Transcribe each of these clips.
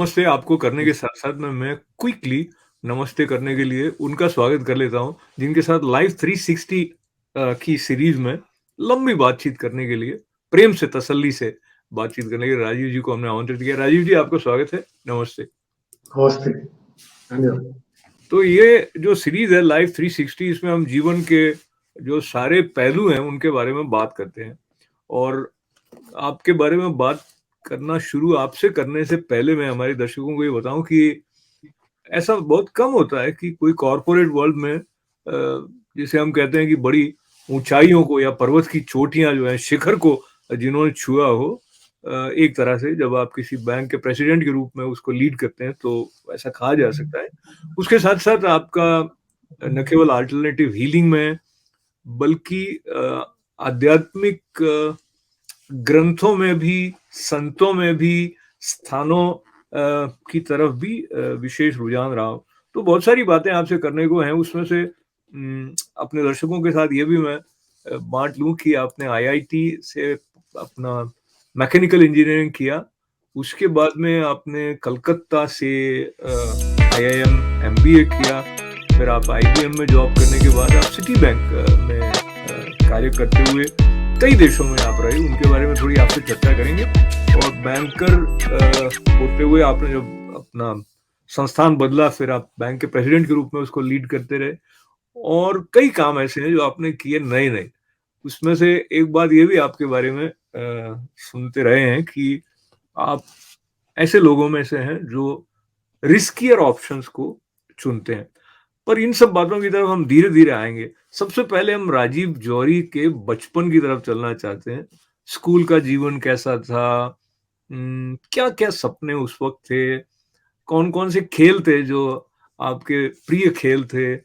नमस्ते आपको करने के साथ-साथ में मैं क्विकली नमस्ते करने के लिए उनका स्वागत कर लेता हूँ, जिनके साथ लाइव 360 की सीरीज़ में लंबी बातचीत करने के लिए, प्रेम से, तसल्ली से बातचीत करने के लिए राजीव जी को हमने आमंत्रित किया। राजीव जी आपका स्वागत है, नमस्ते। नमस्ते, धन्यवाद। तो ये जो सीरीज़ है लाइव 360 इसमें हम जीवन के जो सारे पहलू हैं, उनके बारे में बात करते हैं और आपके बारे में बात करना शुरू आपसे करने से पहले मैं हमारे दर्शकों को ये बताऊँ कि ऐसा बहुत कम होता है कि कोई कॉर्पोरेट वर्ल्ड में जिसे हम कहते हैं कि बड़ी ऊँचाइयों को या पर्वत की चोटियाँ जो हैं, शिखर को जिन्होंने छुआ हो एक तरह से जब आप किसी बैंक के प्रेसिडेंट के रूप में उसको लीड करते हैं, तो ऐसा कहा जा सकता है। उसके साथ-साथ आपका न केवल अल्टरनेटिव हीलिंग में, बल्कि आध्यात्मिक ग्रंथों में भी, संतों में भी, स्थानों की तरफ भी विशेष रुझान रहा हो। तो बहुत सारी बातें आपसे करने को हैं, उसमें से अपने दर्शकों के साथ ये भी मैं बाँट लूँ कि आपने आईआईटी से अपना मैकेनिकल इंजीनियरिंग किया, उसके बाद में आपने कलकत्ता से आईआईएम एमबीए किया, फिर आप आईबीएम में जॉब करने के बाद आप सिटी बैंक में कार्य करते हुए कई देशों में आप रहे, उनके बारे में थोड़ी आपसे चर्चा करेंगे और बैंकर होते हुए आपने जब अपना संस्थान बदला, फिर आप बैंक के प्रेसिडेंट के रूप में उसको लीड करते रहे और कई काम ऐसे हैं जो आपने किए नए-नए। उसमें से एक बात ये भी आपके बारे में सुनते रहे हैं कि आप ऐसे लोगों में से हैं जो रिस्कियर ऑप्शंस को चुनते हैं। पर इन सब बातों की तरफ हम धीरे-धीरे आएँगे। सबसे पहले हम राजीव जौहरी के बचपन की तरफ चलना चाहते हैं। स्कूल का जीवन कैसा था? क्या-क्या सपने उस वक़्त थे? कौन-कौन से खेल थे जो आपके प्रिय खेल थे?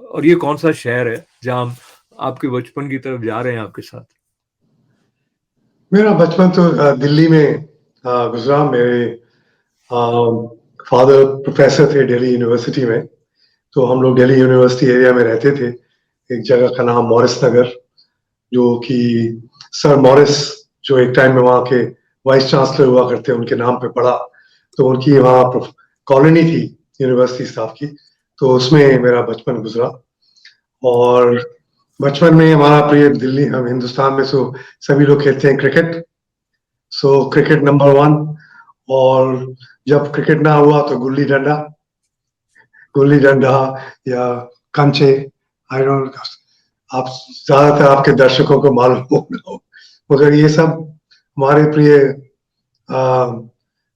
और ये कौन-सा शहर है जहाँ हम आपके बचपन की तरफ जा रहे हैं आपके साथ? मेरा बचपन तो दिल्ली में गुज़रा। मेरे फादर प्रोफ़ेसर थे दिल्ली यूनिवर्सिटी में, तो हम लोग दिल्ली यूनिवर्सिटी एरिया में रहते थे। एक जगह का नाम मॉरिस नगर, जो कि सर मॉरिस जो एक टाइम में वहाँ के वाइस चांसलर हुआ करते, उनके नाम पे पड़ा। तो उनकी वहाँ कॉलोनी थी यूनिवर्सिटी स्टाफ की, तो उसमें मेरा बचपन गुज़रा। और बचपन में हमारा प्रिय दिल्ली, हम हिंदुस्तान में सभी लोग खेलते हैं क्रिकेट। Cricket number 1। और जब क्रिकेट ना हुआ तो गुल्ली डंडा या कंचे। आई डोंट, आप ज्यादातर आपके दर्शकों को मालूम हो, मगर ये सब हमारे प्रिय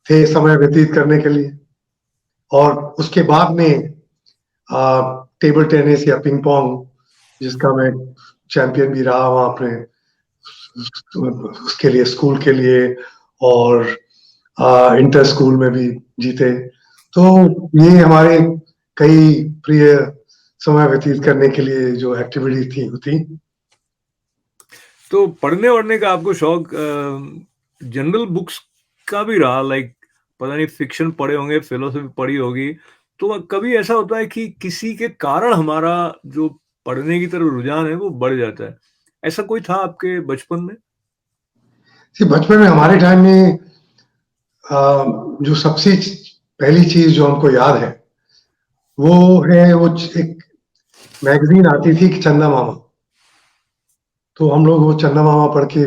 थे समय व्यतीत करने के लिए। और उसके बाद में टेबल टेनिस या पिंग पोंग, जिसका मैं चैंपियन भी रहा वहाँ अपने उसके लिए, स्कूल के लिए, और इंटर स्कूल में भी जीते। तो ये हमारे कई प्रिय समय व्यतीत करने के लिए जो एक्टिविटी थी। तो पढ़ने-वढ़ने का आपको शौक जनरल बुक्स का भी रहा, लाइक पता नहीं फ़िक्शन पढ़े होंगे, फ़िलॉसफ़ी पढ़ी होगी, तो कभी ऐसा होता है कि किसी के कारण हमारा जो पढ़ने की तरफ रुझान है वो बढ़ जाता है। ऐसा कोई था आपके बचपन में? जी, बचपन में हमारे टाइम में जो सबसे पहली चीज़ जो हमको याद है, वो है वो एक मैगज़ीन आती थी कि चंदा मामा। तो हम लोग वो चंदा मामा पढ़ के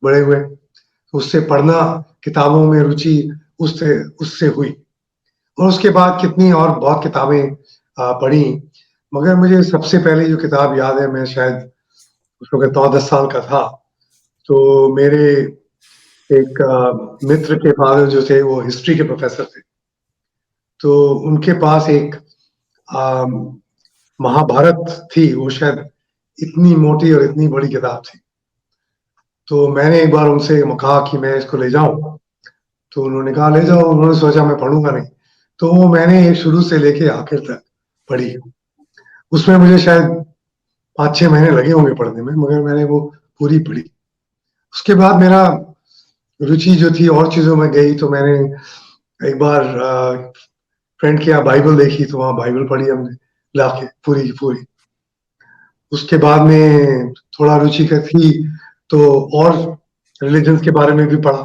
बड़े हुए। उससे पढ़ना, किताबों में रुचि उससे उससे हुई। और उसके बाद कितनी और बहुत किताबें पढ़ी, मगर मुझे सबसे पहले जो किताब याद है, मैं शायद उस वक़्त 9-10 साल का था। तो मेरे एक मित्र के फ़ादर जो थे वो हिस्ट्री के प्रोफ़ेसर थे। तो उनके पास एक अ, महाभारत थी, वो शायद इतनी मोटी और इतनी बड़ी किताब थी। तो मैंने एक बार उनसे कहा कि मैं इसको ले जाऊँ, तो उन्होंने कहा ले जाओ। उन्होंने सोचा मैं पढ़ूँगा नहीं, तो वो मैंने शुरू से लेके आखिर तक पढ़ी। उसमें मुझे शायद 5-6 महीने लगे होंगे पढ़ने में, मगर मैंने वो पूरी पढ़ी। उसके बाद मेरा रुचि जो थी और चीज़ों में गई, तो मैंने एक बार फ्रेंड के यहाँ बाइबल देखी, तो वहाँ बाइबल पढ़ी हमने लाके पूरी की पूरी। उसके बाद में थोड़ा रुचि थी, तो और रिलिजन्स के बारे में भी पढ़ा।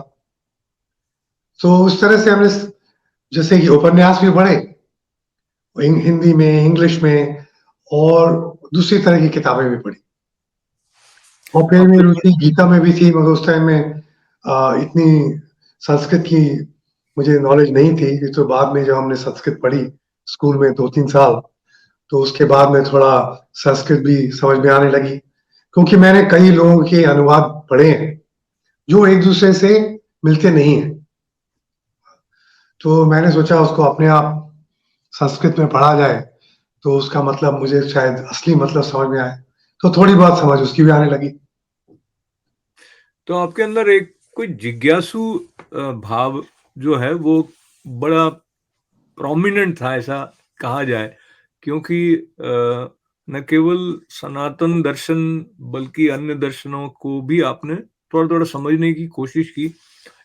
तो उस तरह से हमने जैसे कि उपन्यास भी पढ़े, हिंदी में, इंग्लिश में, और दूसरी तरह की किताबें भी पढ़ी। और फिर अब मेरी तो रुचि गीता में भी थी, मगर उस टाइम में इतनी संस्कृत की मुझे नॉलेज नहीं थी। ये तो बाद में जब हमने संस्कृत पढ़ी स्कूल में 2-3 साल, तो उसके बाद में थोड़ा संस्कृत भी समझ में आने लगी, क्योंकि मैंने कई लोगों के अनुवाद पढ़े हैं जो एक दूसरे से मिलते नहीं हैं। तो मैंने सोचा उसको अपने आप संस्कृत में पढ़ा जाए, तो उसका मतलब मुझे शायद असली मतलब समझ में आए, तो थोड़ी बहुत समझ उसकी भी आने लगी। तो आपके अंदर एक कोई जिज्ञासु भाव जो है वो बड़ा प्रोमिनेंट था, ऐसा कहा जाए, क्योंकि न केवल सनातन दर्शन बल्कि अन्य दर्शनों को भी आपने थोड़ा-थोड़ा समझने की कोशिश की।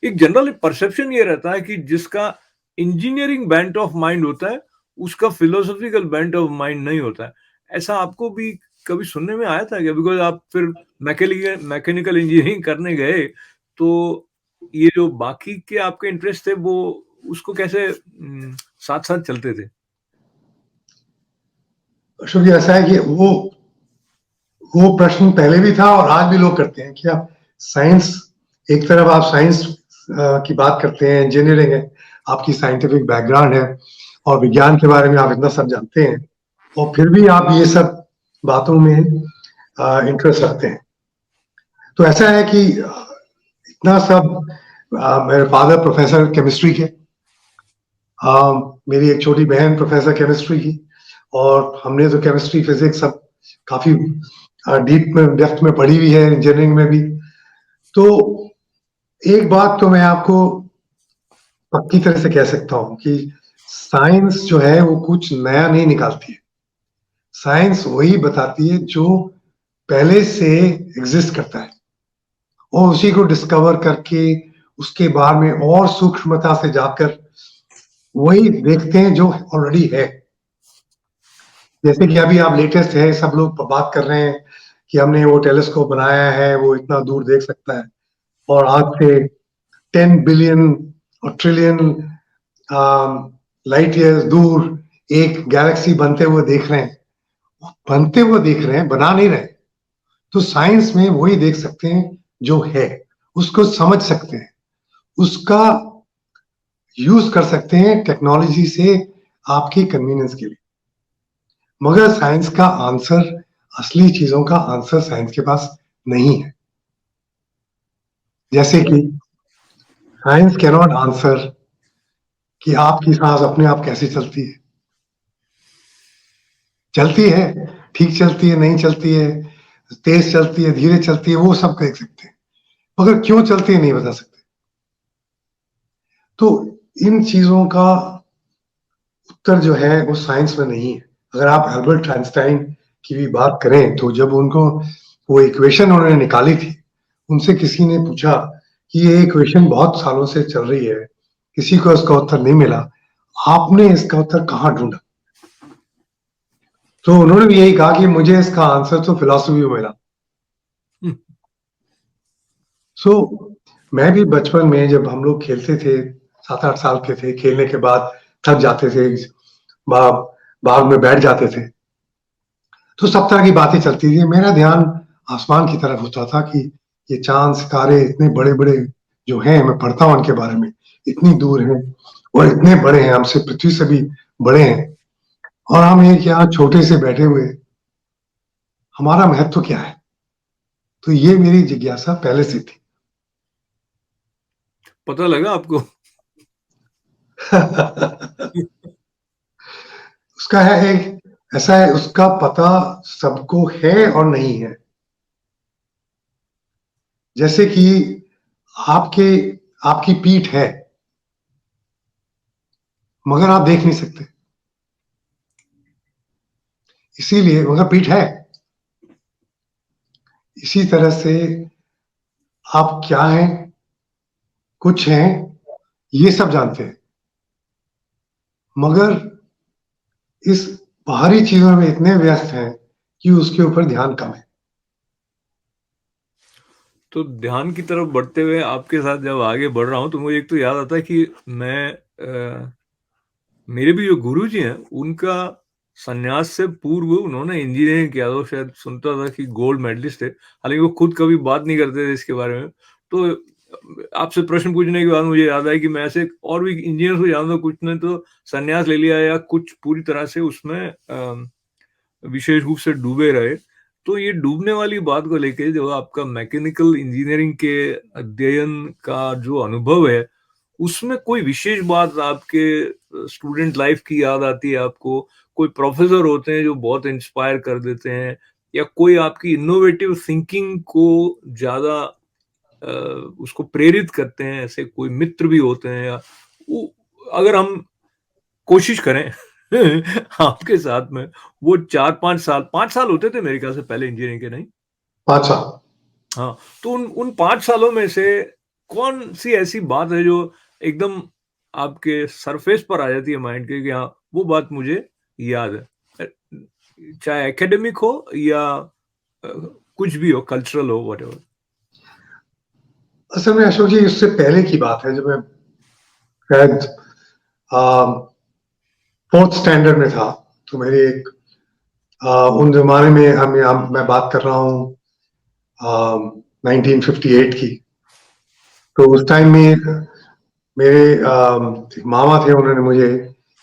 एक जनरल परसेप्शन ये रहता है कि जिसका इंजीनियरिंग बेंट ऑफ माइंड होता है, उसका फिलोसॉफिकल बेंट ऑफ माइंड नहीं होता है। ऐसा आपको भी कभी सुनने में आया था क्या? बिकॉज़ आप फिर मैकेनिकल इंजीनियरिंग करने गए, तो ये जो बाकी के आपके इंटरेस्ट थे वो उसको कैसे साथ-साथ चलते थे? अशोक जी, ऐसा है कि वो प्रश्न पहले भी था और आज भी लोग करते हैं कि आप साइंस, एक तरफ आप साइंस की बात करते हैं, इंजीनियरिंग है, आपकी साइंटिफिक बैकग्राउंड है और विज्ञान के बारे में आप इतना सब जानते हैं, और फिर भी आप ये सब बातों में इंटरेस्ट रखते हैं। तो ऐसा है कि इतना सब, मेरे फादर प्रोफेसर केमिस्ट्री के, मेरी एक छोटी बहन प्रोफेसर केमिस्ट्री की, और हमने तो केमिस्ट्री फिजिक्स सब काफी डीप में, डेप्थ में पढ़ी हुई है, इंजीनियरिंग में भी। तो एक बात तो मैं आपको पक्की तरह से कह सकता हूं कि साइंस जो है वो कुछ नया नहीं निकालती है। साइंस वही बताती है जो पहले से एग्जिस्ट करता है, और उसी को डिस्कवर करके उसके बारे में और सूक्ष्मता से जाकर वही देखते हैं जो ऑलरेडी है। जैसे कि अभी आप लेटेस्ट है, सब लोग बात कर रहे हैं कि हमने वो टेलीस्कोप बनाया है, वो इतना दूर देख सकता है, और आज से 10 बिलियन और ट्रिलियन लाइट ईयर्स दूर एक गैलेक्सी बनते हुए देख रहे हैं। बनते हुए देख रहे हैं, बना नहीं रहे। तो साइंस में वही देख सकते हैं जो है, उसको समझ सकते हैं, उसका यूज कर सकते हैं टेक्नोलॉजी से आपकी कन्वीनियंस के लिए। मगर साइंस का आंसर, असली चीजों का आंसर साइंस के पास नहीं है। जैसे कि साइंस कैन नॉट आंसर कि आपकी सांस अपने आप कैसे चलती है। चलती है, ठीक चलती है, नहीं चलती है, तेज चलती है, धीरे चलती है, वो सब देख सकते हैं, मगर क्यों चलती है नहीं बता सकते। तो इन चीजों का उत्तर जो है वो साइंस में नहीं है। अगर आप अल्बर्ट आइंस्टाइन की भी बात करें, तो जब उनको वो इक्वेशन उन्होंने निकाली थी, उनसे किसी ने पूछा कि ये इक्वेशन बहुत सालों से चल रही है, किसी को इसका उत्तर नहीं मिला, आपने इसका उत्तर कहाँ ढूंढा? तो उन्होंने भी यही कहा कि मुझे इसका आंसर तो फिलॉसफी में मिला। हुँ, सो मैं भी बचपन में जब हम लोग खेलते थे, 7-8 साल के थे, खेलने के बाद थक जाते थे, बाग में बैठ जाते थे, तो सब तरह की बातें चलती थी। मेरा ध्यान आसमान की तरफ होता था कि ये चांद सितारे इतने बड़े बड़े जो हैं, मैं पढ़ता हूँ उनके बारे में, इतनी दूर हैं और इतने बड़े हैं, हमसे पृथ्वी से भी बड़े हैं, और हम एक यहाँ छोटे से बैठे हुए, हमारा महत्व क्या है? तो ये मेरी जिज्ञासा पहले से थी। पता लगा आपको? उसका है एक ऐसा है, उसका पता सबको है और नहीं है। जैसे कि आपके आपकी पीठ है, मगर आप देख नहीं सकते, इसीलिए, मगर पीठ है। इसी तरह से आप क्या हैं, कुछ हैं, ये सब जानते हैं, मगर इस बाहरी चीजों में इतने व्यस्त हैं कि उसके ऊपर ध्यान कम है। तो ध्यान की तरफ बढ़ते हुए आपके साथ जब आगे बढ़ रहा हूँ, तो मुझे एक तो याद आता है कि मैं मेरे भी जो गुरुजी हैं, उनका संन्यास से पूर्व उन्होंने इंजीनियरिंग किया था। शायद सुनता था कि गोल्ड मेडलिस्ट थे, हालांकि वो खुद कभी बात नहीं करते थे इसके बारे में। तो आपसे प्रश्न पूछने के बाद मुझे याद आया कि मैं ऐसे और भी इंजीनियर को जानता हूँ, कुछ ने तो संन्यास ले लिया या कुछ पूरी तरह से उसमें विशेष रूप से डूबे रहे। तो ये डूबने वाली बात को लेके जो आपका मैकेनिकल इंजीनियरिंग के अध्ययन का जो अनुभव है, उसमें कोई विशेष बात आपके स्टूडेंट लाइफ की याद आती है आपको? कोई प्रोफेसर होते हैं जो बहुत इंस्पायर कर देते हैं, या कोई आपकी इनोवेटिव थिंकिंग को ज़्यादा उसको प्रेरित करते हैं, ऐसे कोई मित्र भी होते हैं? या अगर हम कोशिश करें आपके साथ में वो 4-5 साल, 5 साल होते थे मेरे ख्याल से पहले इंजीनियरिंग के, नहीं? 5 साल। हाँ, तो उन 5 सालों में से कौन सी ऐसी बात है जो एकदम आपके सरफेस पर आ जाती है माइंड के कि हाँ, वो बात मुझे याद है? चाहे एकेडमिक हो या कुछ भी हो, कल्चरल हो, व्हाटएवर। असल में अशोक जी, इससे पहले की बात है, जब मैं शायद 4th स्टैंडर्ड में था, तो मेरी एक उन जमाने में मैं बात कर रहा हूँ 1958 की। तो उस टाइम में मेरे एक मामा थे, उन्होंने मुझे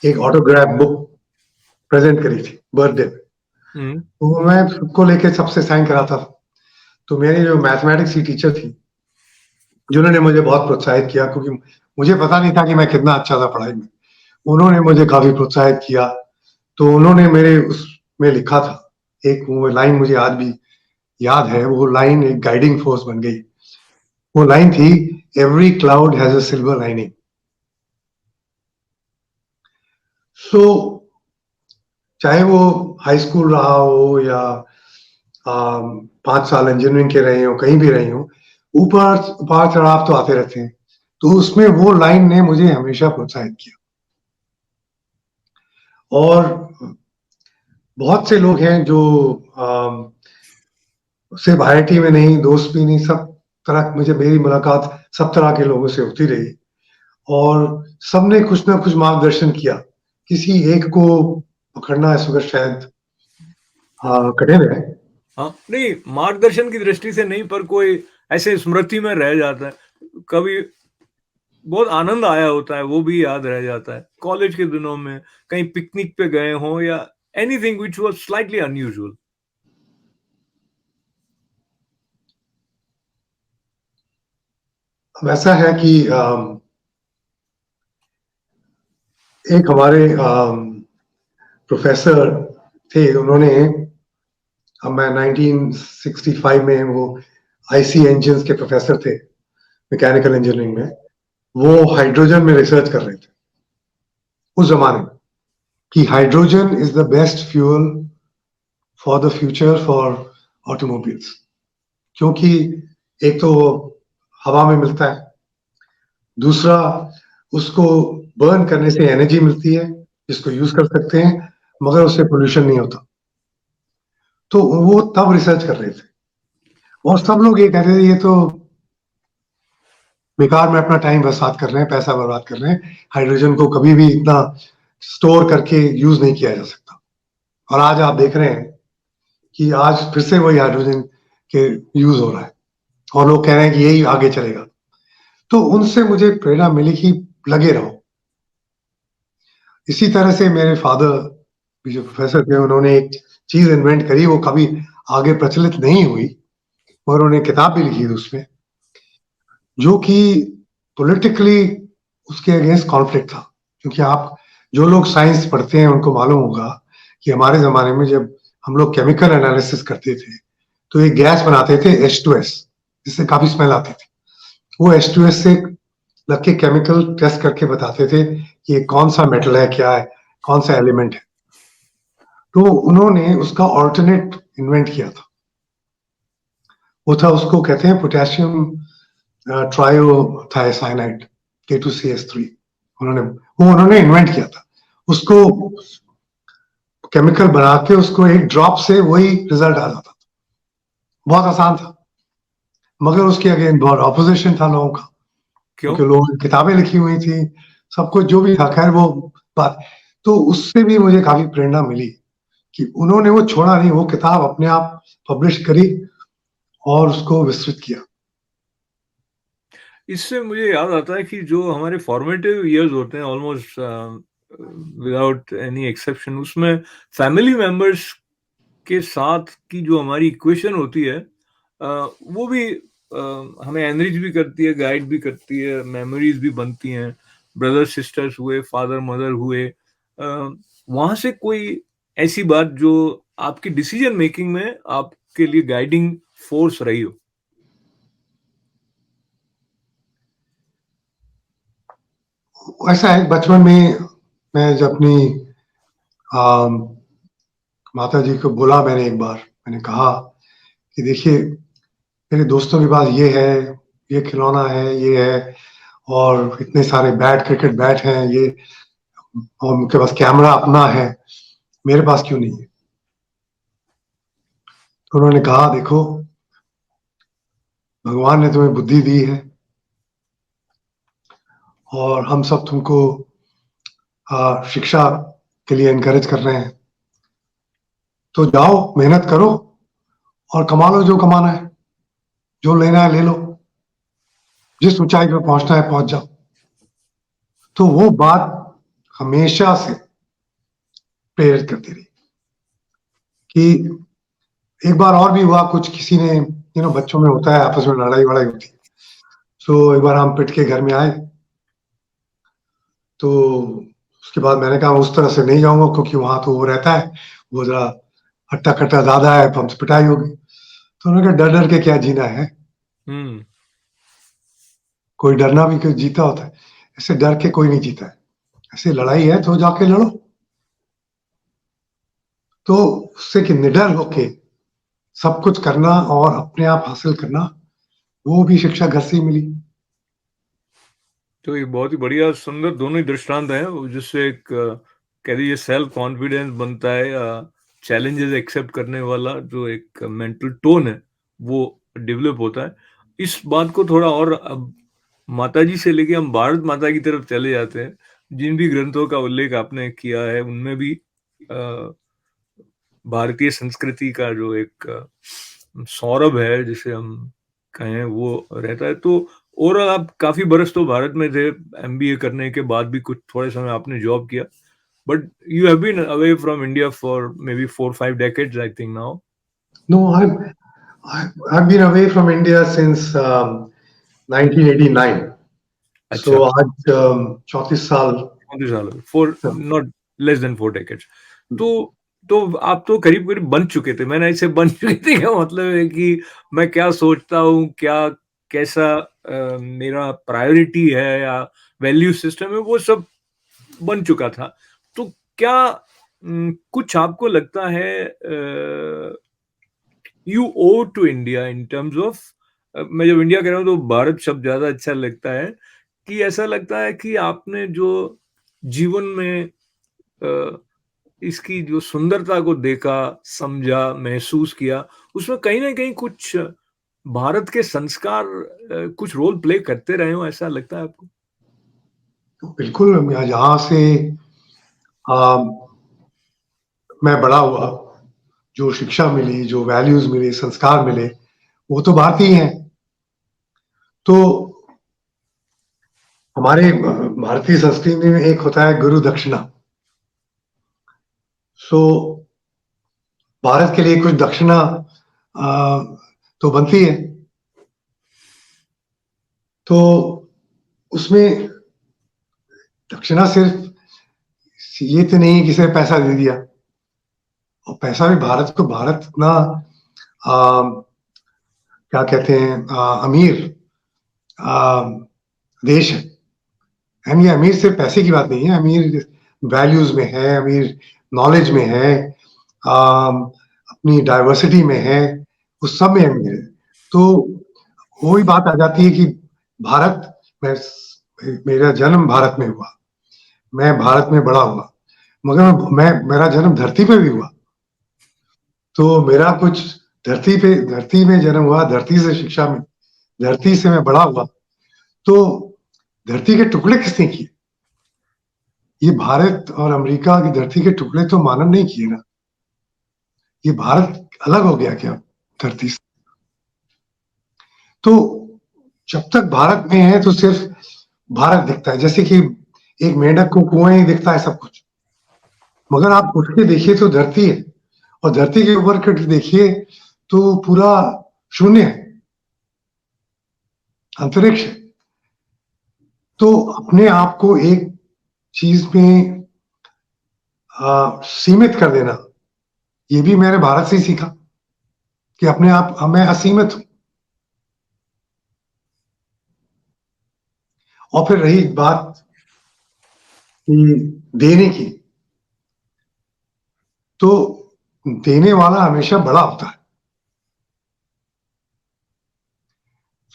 एक ऑटोग्राफ बुक प्रेजेंट करी थी बर्थडे पे। तो मैं सबको लेके सबसे साइन कराता था। तो मेरे जो मैथमेटिक्स की टीचर थी, जिन्होंने मुझे बहुत प्रोत्साहित किया, क्योंकि मुझे पता नहीं था कि मैं कितना अच्छा था पढ़ाई में, उन्होंने मुझे काफी प्रोत्साहित किया। तो उन्होंने मेरे उसमें लिखा था, एक वो लाइन मुझे आज भी याद है, वो लाइन एक गाइडिंग फोर्स बन गई। वो लाइन थी, every cloud has a silver lining. So चाहे वो हाई स्कूल रहा हो या 5 साल इंजीनियरिंग के रहे हो, कहीं भी रहे हो, ऊपर उतार चढ़ाव तो आते रहते हैं। तो उसमें वो लाइन ने मुझे हमेशा प्रोत्साहित किया। और बहुत से लोग हैं जो सिर्फ IIT में नहीं, दोस्त भी नहीं, सब तरह मेरी मुलाकात सब तरह के लोगों से होती रही, और सबने कुछ ना कुछ मार्गदर्शन किया। किसी एक को पकड़ना इस वक्त शायद कठिन है। हाँ, नहीं, मार्गदर्शन की दृष्टि से नहीं, पर कोई ऐसे स्मृति में रह जाता है। कभी बहुत आनंद आया होता है, वो भी याद रह जाता है। कॉलेज के दिनों में कहीं पिकनिक पे गए हों या anything which was slightly unusual. अब ऐसा है कि एक हमारे प्रोफेसर थे, उन्होंने, अब मैं 1965 में, वो IC इंजन्स के प्रोफेसर थे मैकेनिकल इंजीनियरिंग में। वो हाइड्रोजन में रिसर्च कर रहे थे उस जमाने में, कि hydrogen is the best fuel for the future for automobiles. क्योंकि एक तो हवा में मिलता है, दूसरा उसको बर्न करने से एनर्जी मिलती है जिसको यूज कर सकते हैं, मगर उससे पोल्यूशन नहीं होता। तो वो तब रिसर्च कर रहे थे, और सब लोग ये कहते थे, ये तो बेकार में अपना टाइम बर्बाद कर रहे हैं, पैसा बर्बाद कर रहे हैं, हाइड्रोजन को कभी भी इतना स्टोर करके यूज नहीं किया जा सकता। और आज आप देख रहे हैं कि आज फिर से वही हाइड्रोजन के यूज हो रहा है, और लोग कह रहे हैं कि यही आगे चलेगा। तो उनसे मुझे प्रेरणा मिली कि लगे रहो। इसी तरह से मेरे फादर भी, जो प्रोफेसर थे, उन्होंने एक चीज इन्वेंट करी, वो कभी आगे प्रचलित नहीं हुई, और उन्होंने किताब भी लिखी थी उसमें, जो कि पॉलिटिकली उसके अगेंस्ट कॉन्फ्लिक्ट था। क्योंकि आप, जो लोग साइंस पढ़ते हैं, उनको मालूम होगा कि हमारे जमाने में जब हम लोग केमिकल एनालिसिस करते थे, तो एक गैस बनाते थे H2S, जिससे काफी स्मेल आती थी। वो H2S से लग के केमिकल टेस्ट करके बताते थे कि ये कौन सा मेटल है, क्या है, कौन सा एलिमेंट है। तो उन्होंने उसका ऑल्टरनेट इन्वेंट किया था। वो था, उसको कहते हैं पोटेशियम ट्रायोथायोसाइनाइड, K2CH3। उन्होंने इन्वेंट किया था। उसको केमिकल बना के उसको एक ड्रॉप से वही रिजल्ट आ जाता था। बहुत आसान था, मगर उसके अगेंस्ट बहुत ऑपोजिशन था लोगों का, क्यों? क्योंकि लोगों ने किताबें लिखी हुई थी, सब कुछ जो भी था। खैर, वो बात। तो उससे भी मुझे काफी प्रेरणा मिली कि उन्होंने वो छोड़ा नहीं, वो किताब अपने आप पब्लिश करी और उसको विस्तृत किया। इससे मुझे याद आता है कि जो हमारे फॉर्मेटिव इयर्स होते हैं ऑलमोस्ट विदाउट एनी एक्सेप्शन, उसमें फैमिली मेंबर्स के साथ की जो हमारी इक्वेशन होती है वो भी हमें एनरिच भी करती है, गाइड भी करती है, मेमोरीज भी बनती हैं। ब्रदर सिस्टर्स हुए, फादर मदर हुए, वहाँ से कोई ऐसी बात जो आपकी डिसीजन मेकिंग में आपके लिए गाइडिंग फोर्स रही हो? ऐसा है, बचपन में मैं जब अपनी माता जी को बोला, मैंने एक बार मैंने कहा कि देखिए, मेरे दोस्तों के पास ये है, ये खिलौना है, ये है, और इतने सारे बैट, क्रिकेट बैट हैं, ये, और उनके पास कैमरा अपना है, मेरे पास क्यों नहीं है? तो उन्होंने कहा, देखो, भगवान ने तुम्हें बुद्धि दी है और हम सब तुमको शिक्षा के लिए इनकरेज कर रहे हैं, तो जाओ, मेहनत करो और कमा लो जो कमाना है, जो लेना है ले लो, जिस ऊंचाई पर पहुंचना है पहुंच जाओ। तो वो बात हमेशा से प्रेरित करती रही। कि एक बार और भी हुआ, कुछ किसी ने, बच्चों में होता है, आपस में लड़ाई वड़ाई होती है। तो एक बार हम पिट के घर में आए, तो उसके बाद मैंने कहा उस तरह से नहीं जाऊंगा, क्योंकि वहां तो वो रहता है, वो जरा हट्टा कट्टा ज्यादा है, तो हमसे पिटाई होगी। तो उन्होंने कहा, डर डर के क्या जीना है, कोई डरना भी कोई जीता होता है, ऐसे डर के कोई नहीं जीता है, ऐसे लड़ाई है तो जाके लड़ो। तो उससे कि निडर होके सब कुछ करना और अपने आप हासिल करना, वो भी शिक्षा घर से ही मिली। तो ये बहुत ही बढ़िया, सुंदर दोनों ही दृष्टांत हैं, जिससे एक कह दीजिए सेल्फ कॉन्फिडेंस बनता है, चैलेंजेस एक्सेप्ट करने वाला जो एक मेंटल टोन है वो डेवलप होता है। इस बात को थोड़ा और अब माता जी से लेके हम भारत माता की तरफ चले जाते हैं। जिन भी ग्रंथों का उल्लेख आपने किया है उनमें भी भारतीय संस्कृति का जो एक सौरभ है, जिसे हम कहें, वो रहता है। तो और आप काफी बरस तो भारत में थे, एमबीए करने के बाद भी कुछ थोड़े समय आपने जॉब किया, but you have been away from India for maybe 4-5 decades, I think now. No, I've been away from India since 1989. अच्छा, So आज 34 साल। 34 साल, four, not less than 4 decades. तो आप तो करीब करीब बन चुके थे, मैंने ऐसे बन चुके थे क्या मतलब है कि मैं क्या सोचता हूँ, क्या कैसा मेरा प्रायोरिटी है या वैल्यू सिस्टम है, वो सब बन चुका था। तो क्या कुछ आपको लगता है you owe to India in terms of, मैं जब इंडिया कह रहा हूँ तो भारत शब्द ज्यादा अच्छा लगता है, कि ऐसा लगता है कि आपने जो जीवन में अ, इसकी जो सुंदरता को देखा, समझा, महसूस किया, उसमें कहीं ना कहीं कुछ भारत के संस्कार कुछ रोल प्ले करते रहे हो, ऐसा लगता है आपको? तो बिल्कुल, यहाँ से आ, मैं बड़ा हुआ, जो शिक्षा मिली, जो वैल्यूज मिले, संस्कार मिले, वो तो भारतीय हैं। तो हमारे भारतीय संस्कृति में एक होता है गुरु दक्षिणा। सो भारत के लिए कुछ दक्षिणा तो बनती है। तो उसमें दक्षिणा सिर्फ ये तो नहीं कि सिर्फ पैसा दे दिया, और पैसा भी भारत इतना क्या कहते हैं, अमीर देश है। एंड ये अमीर सिर्फ पैसे की बात नहीं है, अमीर वैल्यूज में है, अमीर नॉलेज में है, अपनी डाइवर्सिटी में है, उस सब में अमीर है। तो वही बात आ जाती है कि भारत में, मेरा जन्म भारत में हुआ, मैं भारत में बड़ा हुआ, मगर मेरा जन्म धरती पे भी हुआ। तो मेरा कुछ धरती में जन्म हुआ, धरती से शिक्षा में, धरती से मैं बड़ा हुआ। तो धरती के टुकड़े किसने किए? ये भारत और अमेरिका की धरती के टुकड़े तो मानव नहीं किए ना, ये भारत अलग हो गया क्या धरती से? तो जब तक भारत में है तो सिर्फ भारत दिखता है, जैसे कि एक मेंढक को कुआं ही दिखता है सब कुछ, मगर आप उठ के देखिए तो धरती है, और धरती के ऊपर के देखिए तो पूरा शून्य है, अंतरिक्ष है। तो अपने आप को एक चीज में सीमित कर देना, ये भी मैंने भारत से ही सीखा कि अपने आप मैं असीमित हूं। और फिर रही बात कि देने की, तो देने वाला हमेशा बड़ा होता है।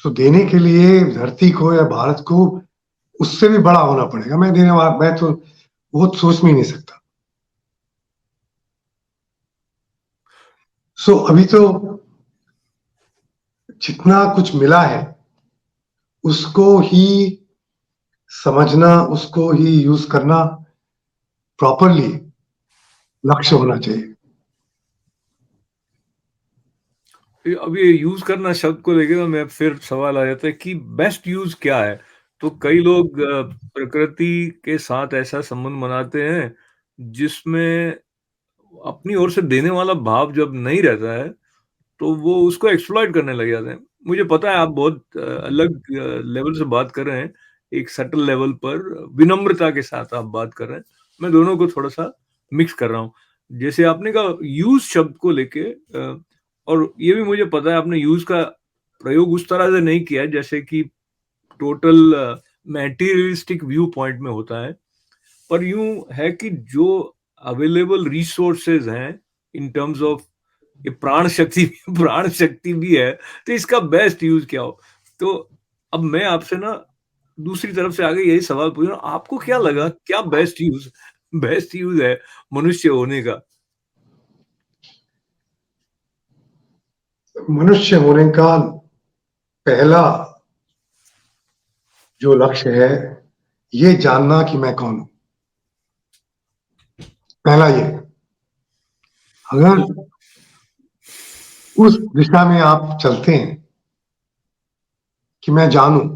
तो देने के लिए धरती को या भारत को उससे भी बड़ा होना पड़ेगा। मैं देने वाला, मैं तो वो सोच में ही नहीं सकता। सो अभी तो जितना कुछ मिला है उसको ही समझना, उसको ही यूज करना प्रॉपरली लक्ष्य होना चाहिए। अब ये यूज करना शब्द को लेके मैं फिर सवाल आ जाता है कि बेस्ट यूज क्या है? तो कई लोग प्रकृति के साथ ऐसा संबंध बनाते हैं जिसमें अपनी ओर से देने वाला भाव जब नहीं रहता है तो वो उसको एक्सप्लॉइट करने लग जाते हैं। मुझे पता है आप बहुत अलग लेवल से बात कर रहे हैं, एक सटल लेवल पर विनम्रता के साथ आप बात कर रहे हैं। मैं दोनों को थोड़ा-सा मिक्स कर रहा हूँ। जैसे आपने कहा यूज़ शब्द को लेके और ये भी मुझे पता है आपने यूज़ का प्रयोग उस तरह से नहीं किया है जैसे कि टोटल मटेरियलिस्टिक व्यू पॉइंट में होता है। पर यूँ है कि जो अवेलेबल रिसोर्सेज़ हैं इन टर्म्स ऑफ ये प्राण शक्ति भी है, तो इसका बेस्ट यूज़ क्या हो? तो अब मैं आपसे ना दूसरी तरफ से आगे यही सवाल पूछ रहा हूँ, आपको क्या लगा क्या बेस्ट यूज़ है मनुष्य होने का? मनुष्य होने का पहला जो लक्ष्य है, ये जानना कि मैं कौन हूं। पहला ये, अगर उस दिशा में आप चलते हैं कि मैं जानूं,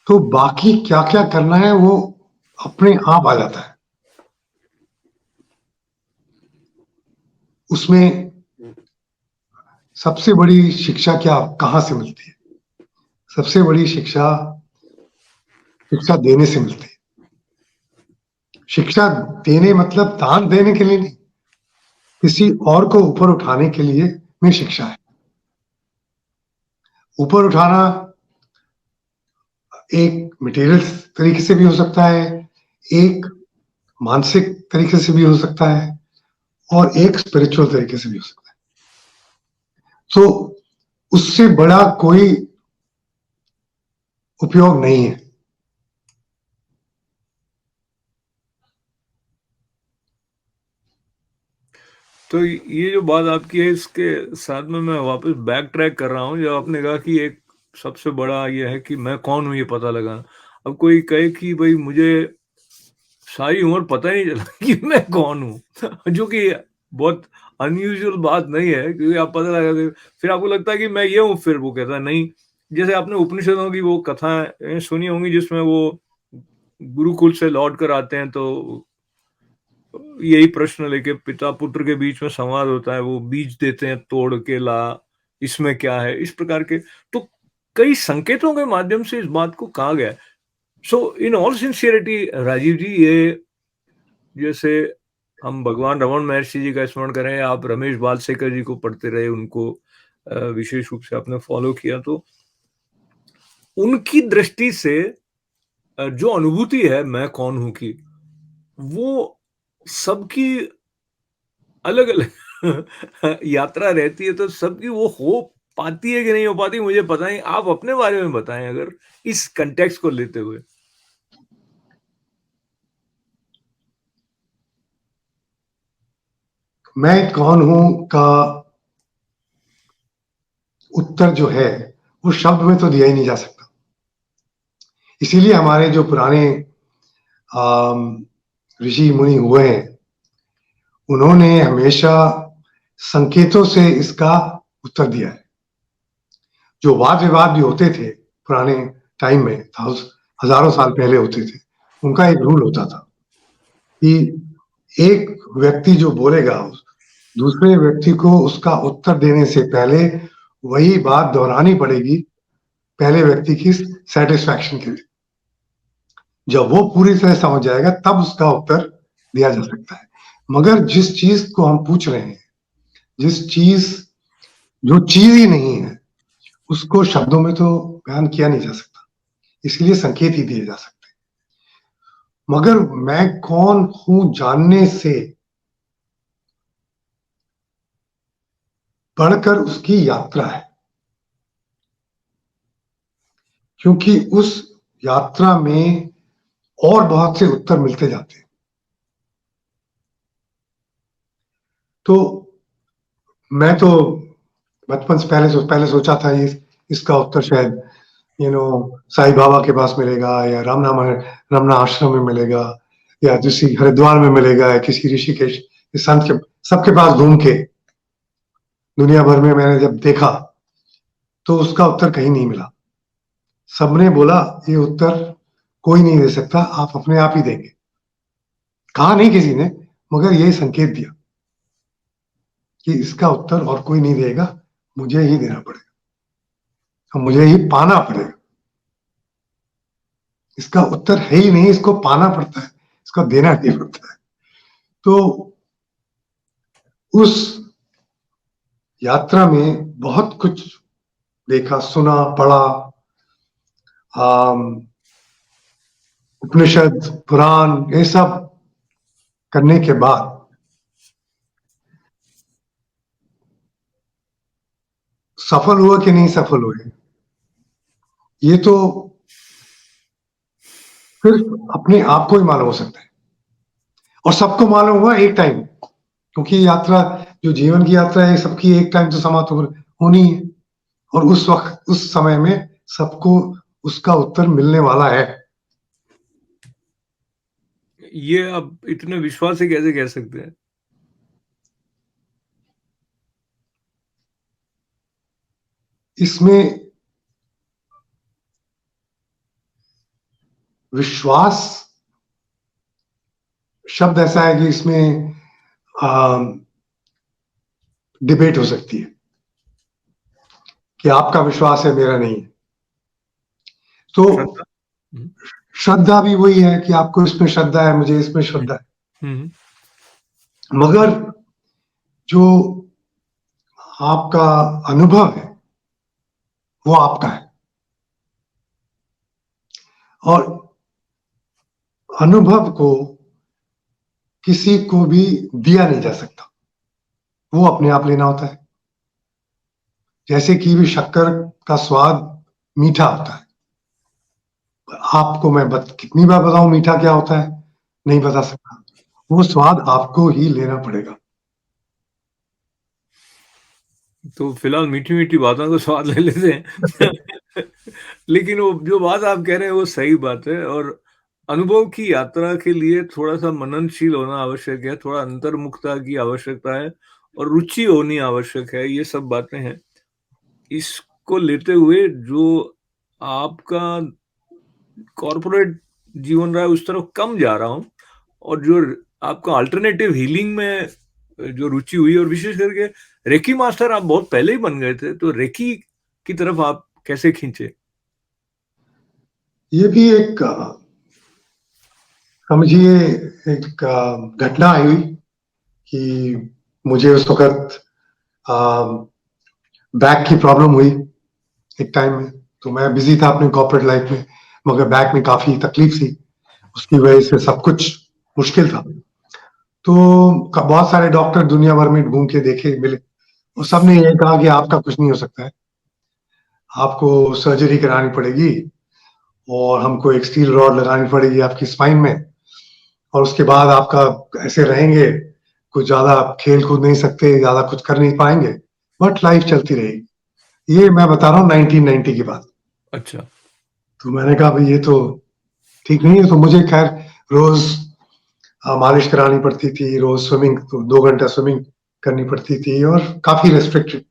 तो बाकी क्या क्या करना है वो अपने आप आ जाता है। उसमें सबसे बड़ी शिक्षा क्या कहां से मिलती है? सबसे बड़ी शिक्षा शिक्षा देने से मिलती है। शिक्षा देने मतलब दान देने के लिए नहीं, किसी और को ऊपर उठाने के लिए में शिक्षा है। ऊपर उठाना एक मटेरियल तरीके से भी हो सकता है, एक मानसिक तरीके से भी हो सकता है, और एक स्पिरिचुअल तरीके से भी हो सकता है। तो उससे बड़ा कोई उपयोग नहीं है। तो ये जो बात आपकी है इसके साथ में मैं वापस बैक ट्रैक कर रहा हूँ, जब आपने कहा कि एक सबसे बड़ा ये है कि मैं कौन हूँ ये पता लगाना। अब कोई कहे कि भई मुझे सारी उम्र पता ही नहीं चला कि मैं कौन हूँ जो कि बहुत अनयूजुअल बात नहीं है क्योंकि आप पता लगा दे फिर आपको लगता है कि मैं ये हूँ, फिर वो कहता है नहीं। जैसे आपने उपनिषदों की वो कथाएँ सुनी होंगी जिसमें वो गुरुकुल से लौट कर आते हैं तो यही प्रश्न लेके पिता पुत्र के बीच में संवाद होता है, वो बीज देते हैं तोड़ के ला, इसमें क्या है? इस प्रकार के तो कई संकेतों के माध्यम से इस बात को कहा गया है। सो इन ऑल सिंसियरिटी राजीव जी ये जैसे हम भगवान रमन महर्षि जी का स्मरण करें, आप रमेश बालसेकर जी को पढ़ते रहे, उनको विशेष रूप से आपने फॉलो किया, तो उनकी दृष्टि से जो अनुभूति है मैं कौन हूँ की, वो सबकी अलग-अलग यात्रा रहती है, तो सबकी वो हो पाती है कि नहीं हो पाती मुझे पता नहीं। आप अपने बारे में बताएँ अगर इस कॉन्टेक्स्ट को लेते हुए? मैं कौन हूं का उत्तर जो है वो शब्द में तो दिया ही नहीं जा सकता। इसीलिए हमारे जो पुराने ऋषि मुनि हुए हैं, उन्होंने हमेशा संकेतों से इसका उत्तर दिया है। जो वाद विवाद भी होते थे पुराने टाइम में, हजारों साल पहले होते थे, उनका एक रूल होता था कि एक व्यक्ति जो बोलेगा, दूसरे व्यक्ति को उसका उत्तर देने से पहले वही बात दोहरानी पड़ेगी पहले व्यक्ति की सेटिस्फैक्शन के लिए। जब वो पूरी तरह समझ जाएगा तब उसका उत्तर दिया जा सकता है। मगर जिस चीज को हम पूछ रहे हैं, जो चीज ही नहीं है, उसको शब्दों में तो बयान किया नहीं जा सकता, इसलिए संकेत ही दिए जा सकते हैं। मगर मैं कौन हूं जानने से बढ़कर उसकी यात्रा है, क्योंकि उस यात्रा में और बहुत से उत्तर मिलते जाते हैं। तो मैं तो बचपन से पहले सोचा था इसका उत्तर शायद साईं बाबा के पास मिलेगा, या रमना आश्रम में मिलेगा, या किसी हरिद्वार में मिलेगा, या किसी ऋषिकेश संत के सबके पास घूम के दुनिया भर में मैंने जब देखा तो उसका उत्तर कहीं नहीं मिला। सबने बोला ये उत्तर कोई नहीं दे सकता, आप अपने आप ही देंगे। कहा नहीं किसी ने, मगर यही संकेत दिया कि इसका उत्तर और कोई नहीं देगा, मुझे ही देना पड़ेगा, मुझे ही पाना पड़ेगा। इसका उत्तर है ही नहीं, इसको पाना पड़ता है, इसको देना नहीं पड़ता है। तो उस यात्रा में बहुत कुछ देखा, सुना, पढ़ा, उपनिषद, पुराण, ये सब करने के बाद सफल हुआ कि नहीं सफल हुए, ये तो सिर्फ अपने आप को ही मालूम हो सकता है, और सबको मालूम हुआ एक टाइम, क्योंकि यात्रा जो जीवन की यात्रा है सबकी एक टाइम तो समाप्त होनी है, और उस वक्त उस समय में सबको उसका उत्तर मिलने वाला है। ये आप इतने विश्वास से कैसे कह सकते हैं? इसमें विश्वास शब्द ऐसा है कि इसमें डिबेट हो सकती है कि आपका विश्वास है, मेरा नहीं है। तो श्रद्धा भी वही है कि आपको इसमें श्रद्धा है, मुझे इसमें श्रद्धा है। मगर जो आपका अनुभव है वो आपका है, और अनुभव को किसी को भी दिया नहीं जा सकता, वो अपने आप लेना होता है। जैसे कि भी शक्कर का स्वाद मीठा होता है, आपको मैं कितनी बार बताऊं मीठा क्या होता है, नहीं बता सकता, वो स्वाद आपको ही लेना पड़ेगा। तो फिलहाल मीठी मीठी बातों का स्वाद ले लेते हैं लेकिन वो जो बात आप कह रहे हैं वो सही बात है, और अनुभव की यात्रा के लिए थोड़ा सा मननशील होना आवश्यक है, थोड़ा अंतर्मुखता की आवश्यकता है, और रुचि होनी आवश्यक है। ये सब बातें हैं। इसको लेते हुए जो आपका कॉर्पोरेट जीवन रहा है उस तरफ कम जा रहा हूँ, और जो आपका अल्टरनेटिव हीलिंग में जो रुचि हुई, और विशेष करके रेकी मास्टर आप बहुत पहले ही बन गए थे, तो रेकी की तरफ आप कैसे खींचे? ये भी एक समझिए एक घटना आई हुई कि मुझे उस वक्त बैक की प्रॉब्लम हुई एक टाइम में। तो मैं बिजी था अपने कॉर्पोरेट लाइफ में, मगर बैक में काफी तकलीफ थी, उसकी वजह से सब कुछ मुश्किल था। तो बहुत सारे डॉक्टर दुनिया भर में घूम के देखे, मिले, और सबने ये कहा कि आपका कुछ नहीं हो सकता है, आपको सर्जरी करानी पड़ेगी, और हमको एक स्टील रॉड लगानी पड़ेगी आपकी स्पाइन में, और उसके बाद आपका ऐसे रहेंगे, कुछ ज्यादा खेल कूद नहीं सकते, ज्यादा कुछ कर नहीं पाएंगे, बट लाइफ चलती रहेगी। ये मैं बता रहा हूँ 1990 की बात। अच्छा। तो मैंने कहा भाई ये तो ठीक नहीं है। तो मुझे खैर रोज मालिश करानी पड़ती थी, रोज स्विमिंग, तो 2 घंटा स्विमिंग करनी पड़ती थी और काफी रेस्ट्रिक्टेड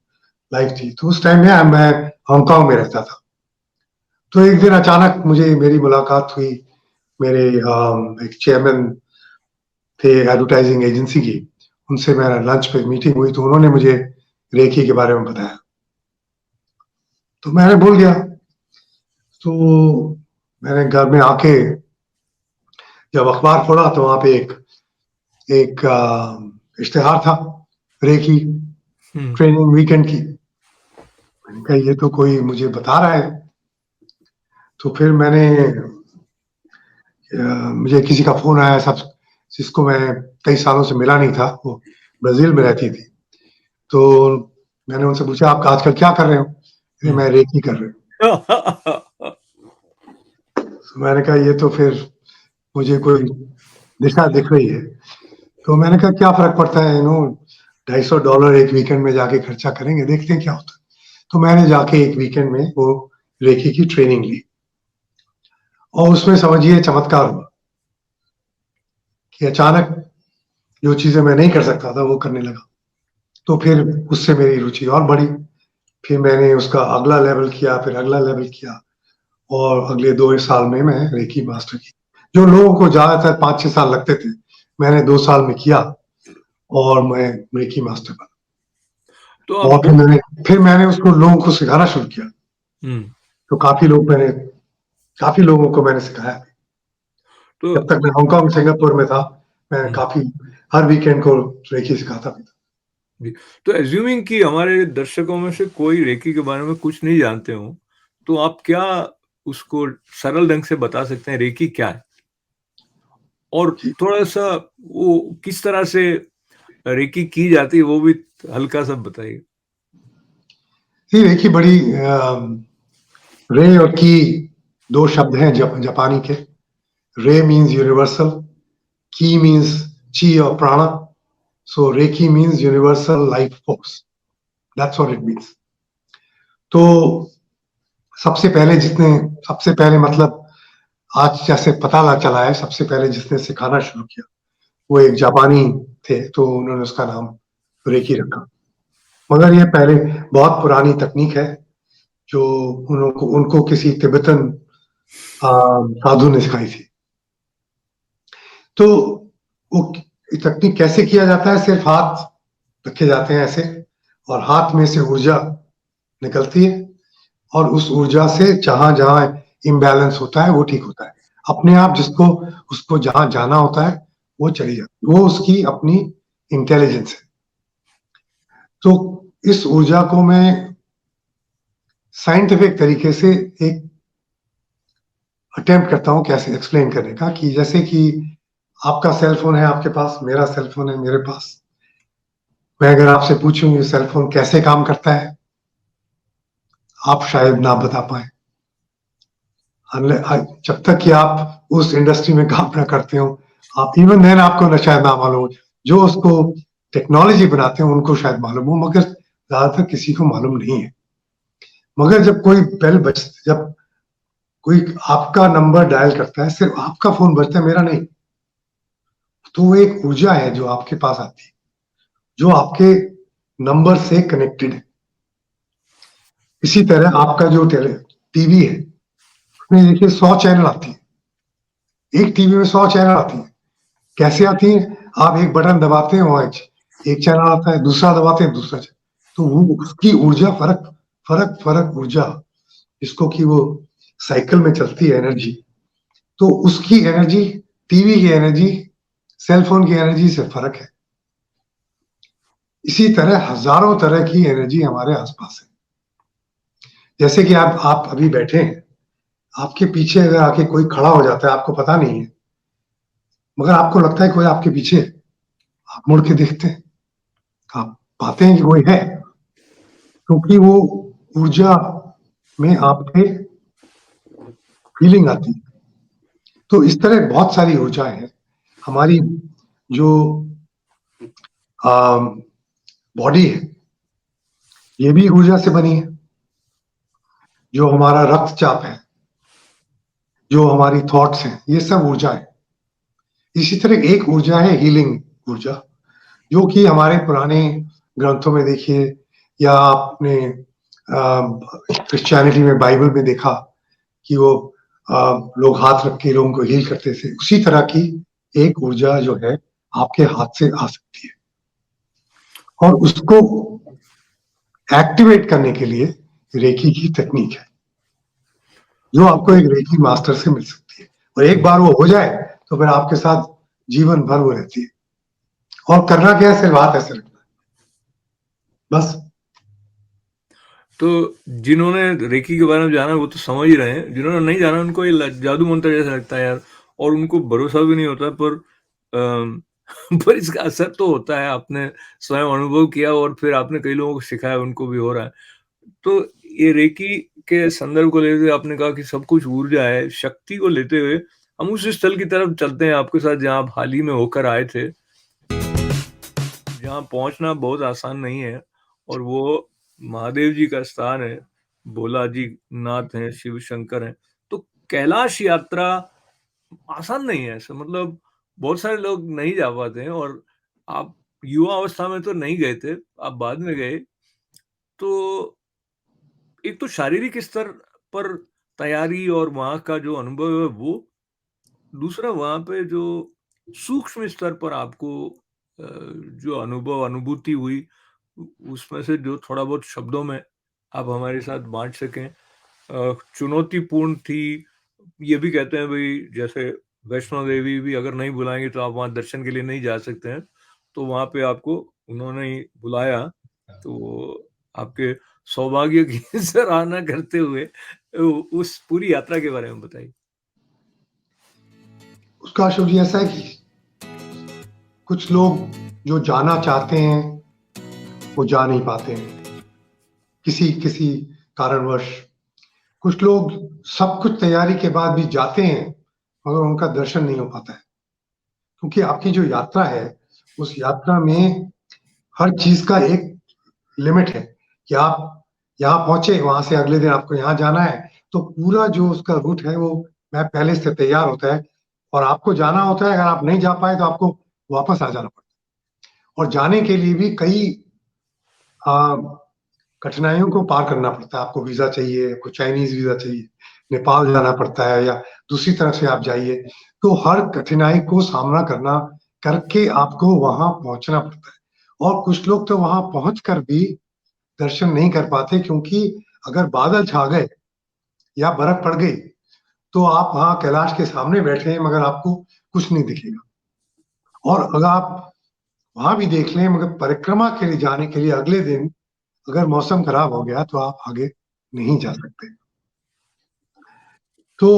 लाइफ थी। तो उस टाइम में मैं हांगकांग में रहता था। तो एक दिन अचानक मुझे मेरी मुलाकात हुई, मेरे एक चेयरमैन थे एडवर्टाइजिंग एजेंसी की, उनसे मेरा लंच पे मीटिंग हुई, तो उन्होंने मुझे रेकी के बारे में बताया, तो मैंने बोल दिया। तो मैंने घर में आके जब अखबार खोला तो वहां पे एक इश्तेहार था रेकी ट्रेनिंग वीकेंड की। मैंने कहा ये तो कोई मुझे बता रहा है। तो फिर मुझे किसी का फोन आया, सब जिसको मैं कई सालों से मिला नहीं था, वो ब्राजील में रहती थी। तो मैंने उनसे पूछा, आप आजकल क्या कर रहे हो? मैं रेकी कर रही हूँ। तो मैंने कहा ये तो फिर मुझे कोई दिशा दिख रही है। तो मैंने कहा क्या फर्क पड़ता है, $250 एक वीकेंड में जाके खर्चा करेंगे, देखते हैं क्या होता है। तो मैंने जाके एक वीकेंड में वो रेकी की ट्रेनिंग ली और उसमें समझिए चमत्कार हुआ कि अचानक जो चीजें मैं नहीं कर सकता था वो करने लगा। तो फिर उससे मेरी रुचि और बढ़ी। फिर मैंने उसका अगला लेवल किया, फिर अगला लेवल किया और अगले 2 साल में मैं रेकी मास्टर की। जो लोगों को ज्यादातर 5-6 साल लगते थे, मैंने 2 साल में किया और मैं रेकी मास्टर बना। तो और फिर मैंने उसको लोगों को सिखाना शुरू किया। तो काफी लोगों को मैंने सिखाया। तो जब तक मैं हांगकांग सिंगापुर में था, मैं काफी हर वीकेंड को रेकी सिखाता भी था। तो एज्यूमिंग कि हमारे दर्शकों में से कोई रेकी के बारे में कुछ नहीं जानते हो, तो आप क्या उसको सरल ढंग से बता सकते हैं रेकी क्या है? और थोड़ा सा वो किस तरह से रेकी की जाती है वो भी हल्का सा बताइए। रेकी बड़ी रे और की 2 शब्द हैं जापानी के। रे मीन्स यूनिवर्सल, की मीन्स ची और prana. So reiki means universal life force, that's what it means. तो सबसे पहले मतलब आज जैसे पता चला है, सबसे पहले जिसने सिखाना शुरू किया वो एक जापानी थे, तो उन्होंने उसका नाम रेकी रखा। मगर ये पहले बहुत पुरानी तकनीक है जो उनको किसी तिब्बतन साधु ने सिखाई थी। तो वो तकनीक कैसे किया जाता है, सिर्फ हाथ रखे जाते हैं ऐसे और हाथ में से ऊर्जा निकलती है और उस ऊर्जा से जहां जहां इम्बैलेंस होता है वो ठीक होता है अपने आप। उसको जहां जाना होता है वो चली जाती है, वो उसकी अपनी इंटेलिजेंस है। तो इस ऊर्जा को मैं साइंटिफिक तरीके से एक अटेम्प्ट करता हूं कैसे एक्सप्लेन करने का, कि जैसे कि आपका सेल फोन है आपके पास, मेरा सेल फोन है मेरे पास। मैं अगर आपसे पूछूं ये सेल फोन कैसे काम करता है, आप शायद ना बता पाए, जब तक कि आप उस इंडस्ट्री में काम ना करते हो। आप इवन देन आपको न शायद ना मालूम हो, जो उसको टेक्नोलॉजी बनाते हैं उनको शायद मालूम हो, मगर ज्यादातर किसी को मालूम नहीं है। मगर जब कोई आपका नंबर डायल करता है, सिर्फ आपका फोन बजता है, मेरा नहीं, तो वो एक ऊर्जा है जो आपके पास आती है, जो आपके नंबर से कनेक्टेड है। इसी तरह आपका जो टीवी है, उसमें देखिए 100 चैनल आती है। एक टीवी में 100 चैनल आती है। कैसे आती है? आप एक बटन दबाते हैं, वहां एक चैनल आता है, दूसरा दबाते हैं, दूसरा चैनल। तो वो उसकी ऊर्जा फर्क ऊर्जा, जिसको कि वो साइकिल में चलती है एनर्जी, तो उसकी एनर्जी, टीवी की एनर्जी, सेलफोन की एनर्जी से फर्क है। इसी तरह हजारों तरह की एनर्जी हमारे आसपास है। जैसे कि आप अभी बैठे हैं, आपके पीछे अगर आके कोई खड़ा हो जाता है, आपको पता नहीं है, मगर आपको लगता है कोई आपके पीछे है। आप मुड़ के देखते हैं, आप पाते हैं कि कोई है, क्योंकि वो ऊर्जा में आपके फीलिंग आती है। तो इस तरह बहुत सारी ऊर्जाएं हैं। हमारी जो बॉडी है, ये भी ऊर्जा से बनी है। जो हमारा रक्तचाप है, जो हमारी थॉट्स हैं, ये सब ऊर्जा है। इसी तरह एक ऊर्जा है हीलिंग ऊर्जा, जो कि हमारे पुराने ग्रंथों में देखिए, या आपने क्रिश्चियनिटी में बाइबल में देखा कि वो लोग हाथ रख के लोगों को हील करते थे। उसी तरह की एक ऊर्जा जो है आपके हाथ से आ सकती है, और उसको एक्टिवेट करने के लिए रेकी की तकनीक है, जो आपको एक रेकी मास्टर से मिल सकती है। और एक बार वो हो जाए तो फिर आपके साथ जीवन भर वो रहती है। और करना क्या है, सिर्फ हाथ ऐसे रखना है, बस। तो जिन्होंने रेकी के बारे में जाना वो तो समझ ही रहे हैं, जिन्होंने नहीं जाना उनको ये जादू मंत्र जैसा लगता है यार, और उनको भरोसा भी नहीं होता, पर पर इसका असर तो होता है। आपने स्वयं अनुभव किया और फिर आपने कई लोगों को सिखाया, उनको भी हो रहा है। तो ये रेकी के संदर्भ को लेते हुए आपने कहा कि सब कुछ ऊर्जा है, शक्ति को लेते हुए हम उस स्थल की तरफ चलते हैं आपके साथ जहाँ आप हाल ही में होकर आए थे, जहाँ पहुंचना बहुत आसान नहीं है, और वो महादेव जी का स्थान है, भोला जी नाथ हैं, शिव शंकर हैं। तो कैलाश यात्रा आसान नहीं है ऐसा, मतलब बहुत सारे लोग नहीं जा पाते हैं, और आप युवा अवस्था में तो नहीं गए थे, आप बाद में गए। तो एक तो शारीरिक स्तर पर तैयारी और वहाँ का जो अनुभव है वो, दूसरा वहाँ पे जो सूक्ष्म स्तर पर आपको जो अनुभूति हुई, उसमें से जो थोड़ा बहुत शब्दों में आप हमारे साथ बाँट सकें। चुनौतीपूर्ण थी, ये भी कहते हैं भई, जैसे वैष्णो देवी भी अगर नहीं बुलाएँगे तो आप वहाँ दर्शन के लिए नहीं जा सकते हैं। तो वहाँ पे आपको उन्होंने ही बुलाया, तो आपके सौभाग्य की सराहना करते हुए उस पूरी यात्रा के बारे में बताइए। उसका अशुभ जी ऐसा है कि कुछ लोग जो जाना चाहते हैं वो जा नहीं पाते हैं, किसी किसी कारणवश। कुछ लोग सब कुछ तैयारी के बाद भी जाते हैं मगर उनका दर्शन नहीं हो पाता है, क्योंकि आपकी जो यात्रा है उस यात्रा में हर चीज का एक लिमिट है कि आप यहाँ पहुंचे, वहां से अगले दिन आपको यहाँ जाना है, तो पूरा जो उसका रूट है वो मैप पहले से तैयार होता है, और आपको जाना होता है। अगर आप नहीं जा पाए तो आपको वापस आ जाना पड़ता है, और जाने के लिए भी कई आ, कठिनाइयों को पार करना पड़ता है। आपको वीजा चाहिए, आपको चाइनीज वीजा चाहिए, नेपाल जाना पड़ता है, या दूसरी तरफ से आप जाइए, तो हर कठिनाई को सामना करना करके आपको वहां पहुंचना पड़ता है। और कुछ लोग तो वहां पहुंच कर भी दर्शन नहीं कर पाते, क्योंकि अगर बादल छा गए या बर्फ पड़ गई तो आप वहां कैलाश के सामने बैठे हैं मगर आपको कुछ नहीं दिखेगा। और अगर आप वहां भी देख लें मगर परिक्रमा के लिए जाने के लिए अगले दिन अगर मौसम खराब हो गया तो आप आगे नहीं जा सकते। तो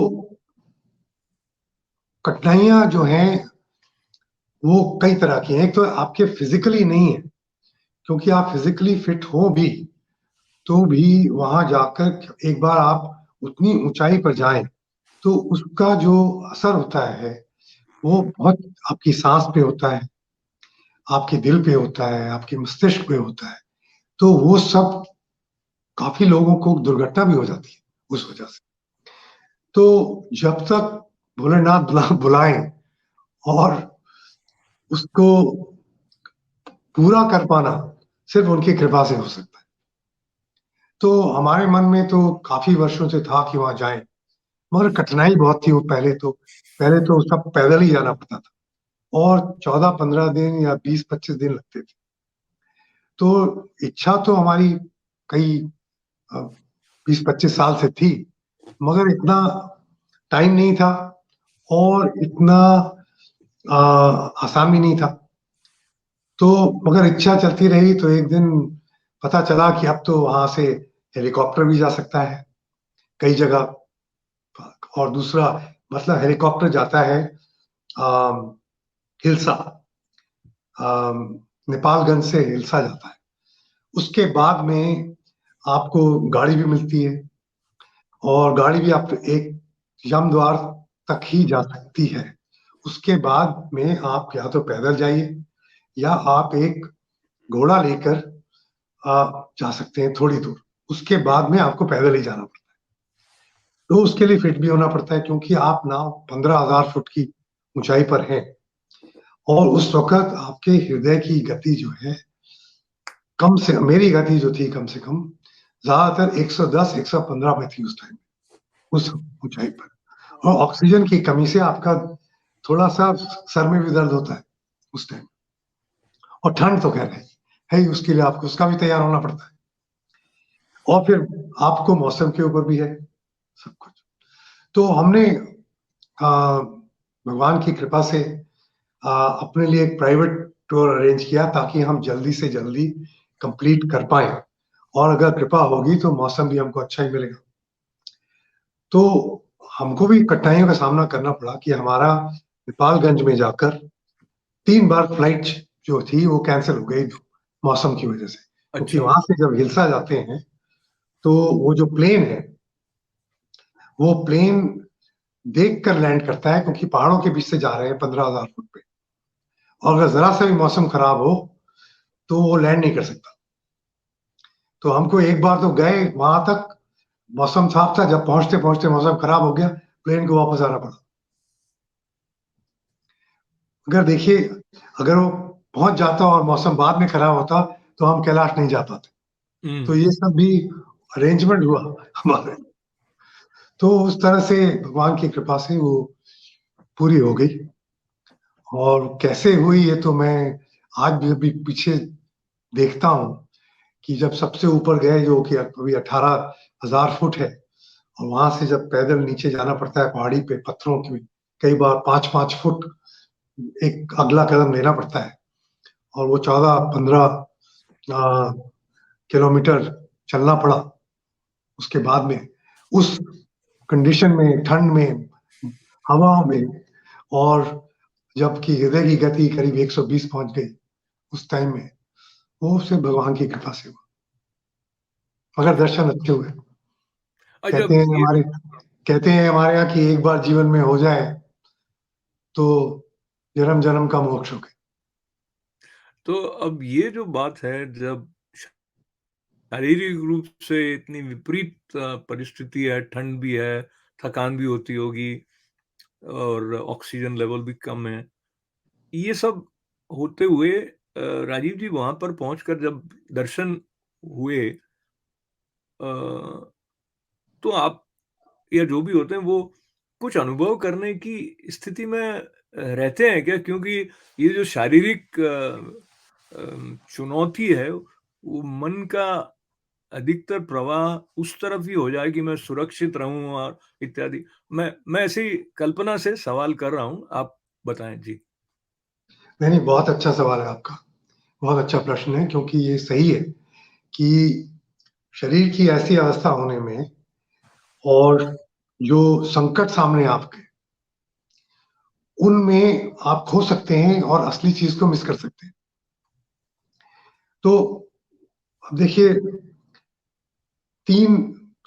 कठिनाइयां जो हैं वो कई तरह की हैं। एक तो आपके फिजिकली नहीं है, क्योंकि आप फिजिकली फिट हो भी तो भी वहां जाकर एक बार आप उतनी ऊंचाई पर जाएं तो उसका जो असर होता है वो बहुत आपकी सांस पे होता है, आपके दिल पे होता है, आपके मस्तिष्क पे होता है। तो वो सब काफी लोगों को दुर्घटना भी हो जाती है उस वजह से। तो जब तक भोलेनाथ बुलाएं और उसको पूरा कर पाना सिर्फ उनकी कृपा से हो सकता है। तो हमारे मन में तो काफी वर्षों से था कि वहां जाएं, मगर कठिनाई बहुत थी। वो पहले तो सब पैदल ही जाना पड़ता था, और 14-15 दिन या 20-25 दिन लगते थे। तो इच्छा तो हमारी कई 20-25 साल से थी, मगर इतना टाइम नहीं था और इतना आसान भी नहीं था। तो मगर इच्छा चलती रही, तो एक दिन पता चला कि अब तो वहां से हेलीकॉप्टर भी जा सकता है कई जगह। और दूसरा मतलब हेलीकॉप्टर जाता है हिल्सा, नेपालगंज से हिल्सा जाता है। उसके बाद में आपको गाड़ी भी मिलती है, और गाड़ी भी आप एक यमद्वार तक ही जा सकती है। उसके बाद में आप या तो पैदल जाइए या आप एक घोड़ा लेकर जा सकते हैं थोड़ी दूर। उसके बाद में आपको पैदल ही जाना पड़ता है। तो उसके लिए फिट भी होना पड़ता है, क्योंकि आप नाव 15,000 फुट की ऊंचाई पर हैं। और उस वक़्त आपके हृदय की गति जो है, कम से मेरी गति जो थी कम से कम ज़्यादातर 110-115 पे थी उस टाइम, उस ऊँचाई पर। और ऑक्सीजन की कमी से आपका थोड़ा-सा सर में भी दर्द होता है उस टाइम। और ठंड तो खैर है ही, उसके लिए आपको उसका भी तैयार होना पड़ता है। और फिर आपको मौसम के ऊपर भी है सब कुछ। तो हमने भगवान की कृपा से अपने लिए एक प्राइवेट टूर अरेंज किया ताकि हम जल्दी से जल्दी कंप्लीट कर पाएँ और अगर कृपा होगी तो मौसम भी हमको अच्छा ही मिलेगा। तो हमको भी कठिनाइयों का सामना करना पड़ा कि हमारा नेपालगंज में जाकर 3 बार फ्लाइट जो थी वो कैंसल हो गई मौसम की वजह से। क्योंकि अच्छा। वहाँ से जब हिल्सा जाते हैं, तो वो जो प्लेन है, वो प्लेन देख कर लैंड करता है क्योंकि पहाड़ों के बीच से जा रहे हैं 15,000 फुट पे। और अगर ज़रा सा भी मौसम खराब हो, तो वो लैंड नहीं कर सकता। तो हमको एक बार तो गए वहाँ तक, मौसम साफ था, जब पहुँचते-पहुँचते मौसम खराब हो गया, प्लेन को वापस आना पड़ा। अगर देखिए, अगर वो पहुँच जाता और मौसम बाद में खराब होता, तो हम कैलाश नहीं जा पाते। तो हुँ। ये सब भी अरेंजमेंट हुआ हमारे। तो उस तरह से भगवान की कृपा से वो पूरी हो गई। और कैसे हुई ये तो मैं आज भी अभी पीछे देखता हूँ कि जब सबसे ऊपर गए जो कि अभी 18,000 फुट है और वहाँ से जब पैदल नीचे जाना पड़ता है पहाड़ी पे पत्थरों की, कई बार 5-5 फुट एक अगला कदम लेना पड़ता है और वो 14-15 किलोमीटर चलना पड़ा। उसके बाद में उस कंडीशन में, ठंड में, हवा में, और जबकि हृदय की गति करीब 120 पहुँच गई उस टाइम में, वो सिर्फ भगवान की कृपा से हुआ। मगर दर्शन अच्छे हुए। अच्छा कहते हैं ये हमारे कहते हैं हमारे यहाँ कि एक बार जीवन में हो जाए, तो जन्म-जन्म का मोक्ष हो गया। तो अब ये जो बात है, जब शारीरिक रूप से इतनी विपरीत परिस्थिति है, ठंड भी है, थकान भी होती होगी और ऑक्सीजन लेवल भी कम है। ये सब होते हुए राजीव जी वहाँ पर पहुँचकर जब दर्शन हुए, तो आप या जो भी होते हैं वो कुछ अनुभव करने की स्थिति में रहते हैं क्या? क्योंकि ये जो शारीरिक चुनौती है, वो मन का अधिकतर प्रवाह उस तरफ ही हो जाए कि मैं सुरक्षित रहूँ और इत्यादि। मैं ऐसे ही कल्पना से सवाल कर रहा हूँ, आप बताएँ? जी। नहीं, नहीं, बहुत अच्छा सवाल है आपका। बहुत अच्छा प्रश्न है क्योंकि ये सही है कि शरीर की ऐसी अवस्था होने में और जो संकट सामने आपके, उनमें आप खो सकते हैं और असली चीज़ को मिस कर सकते हैं। तो अब देखिए 3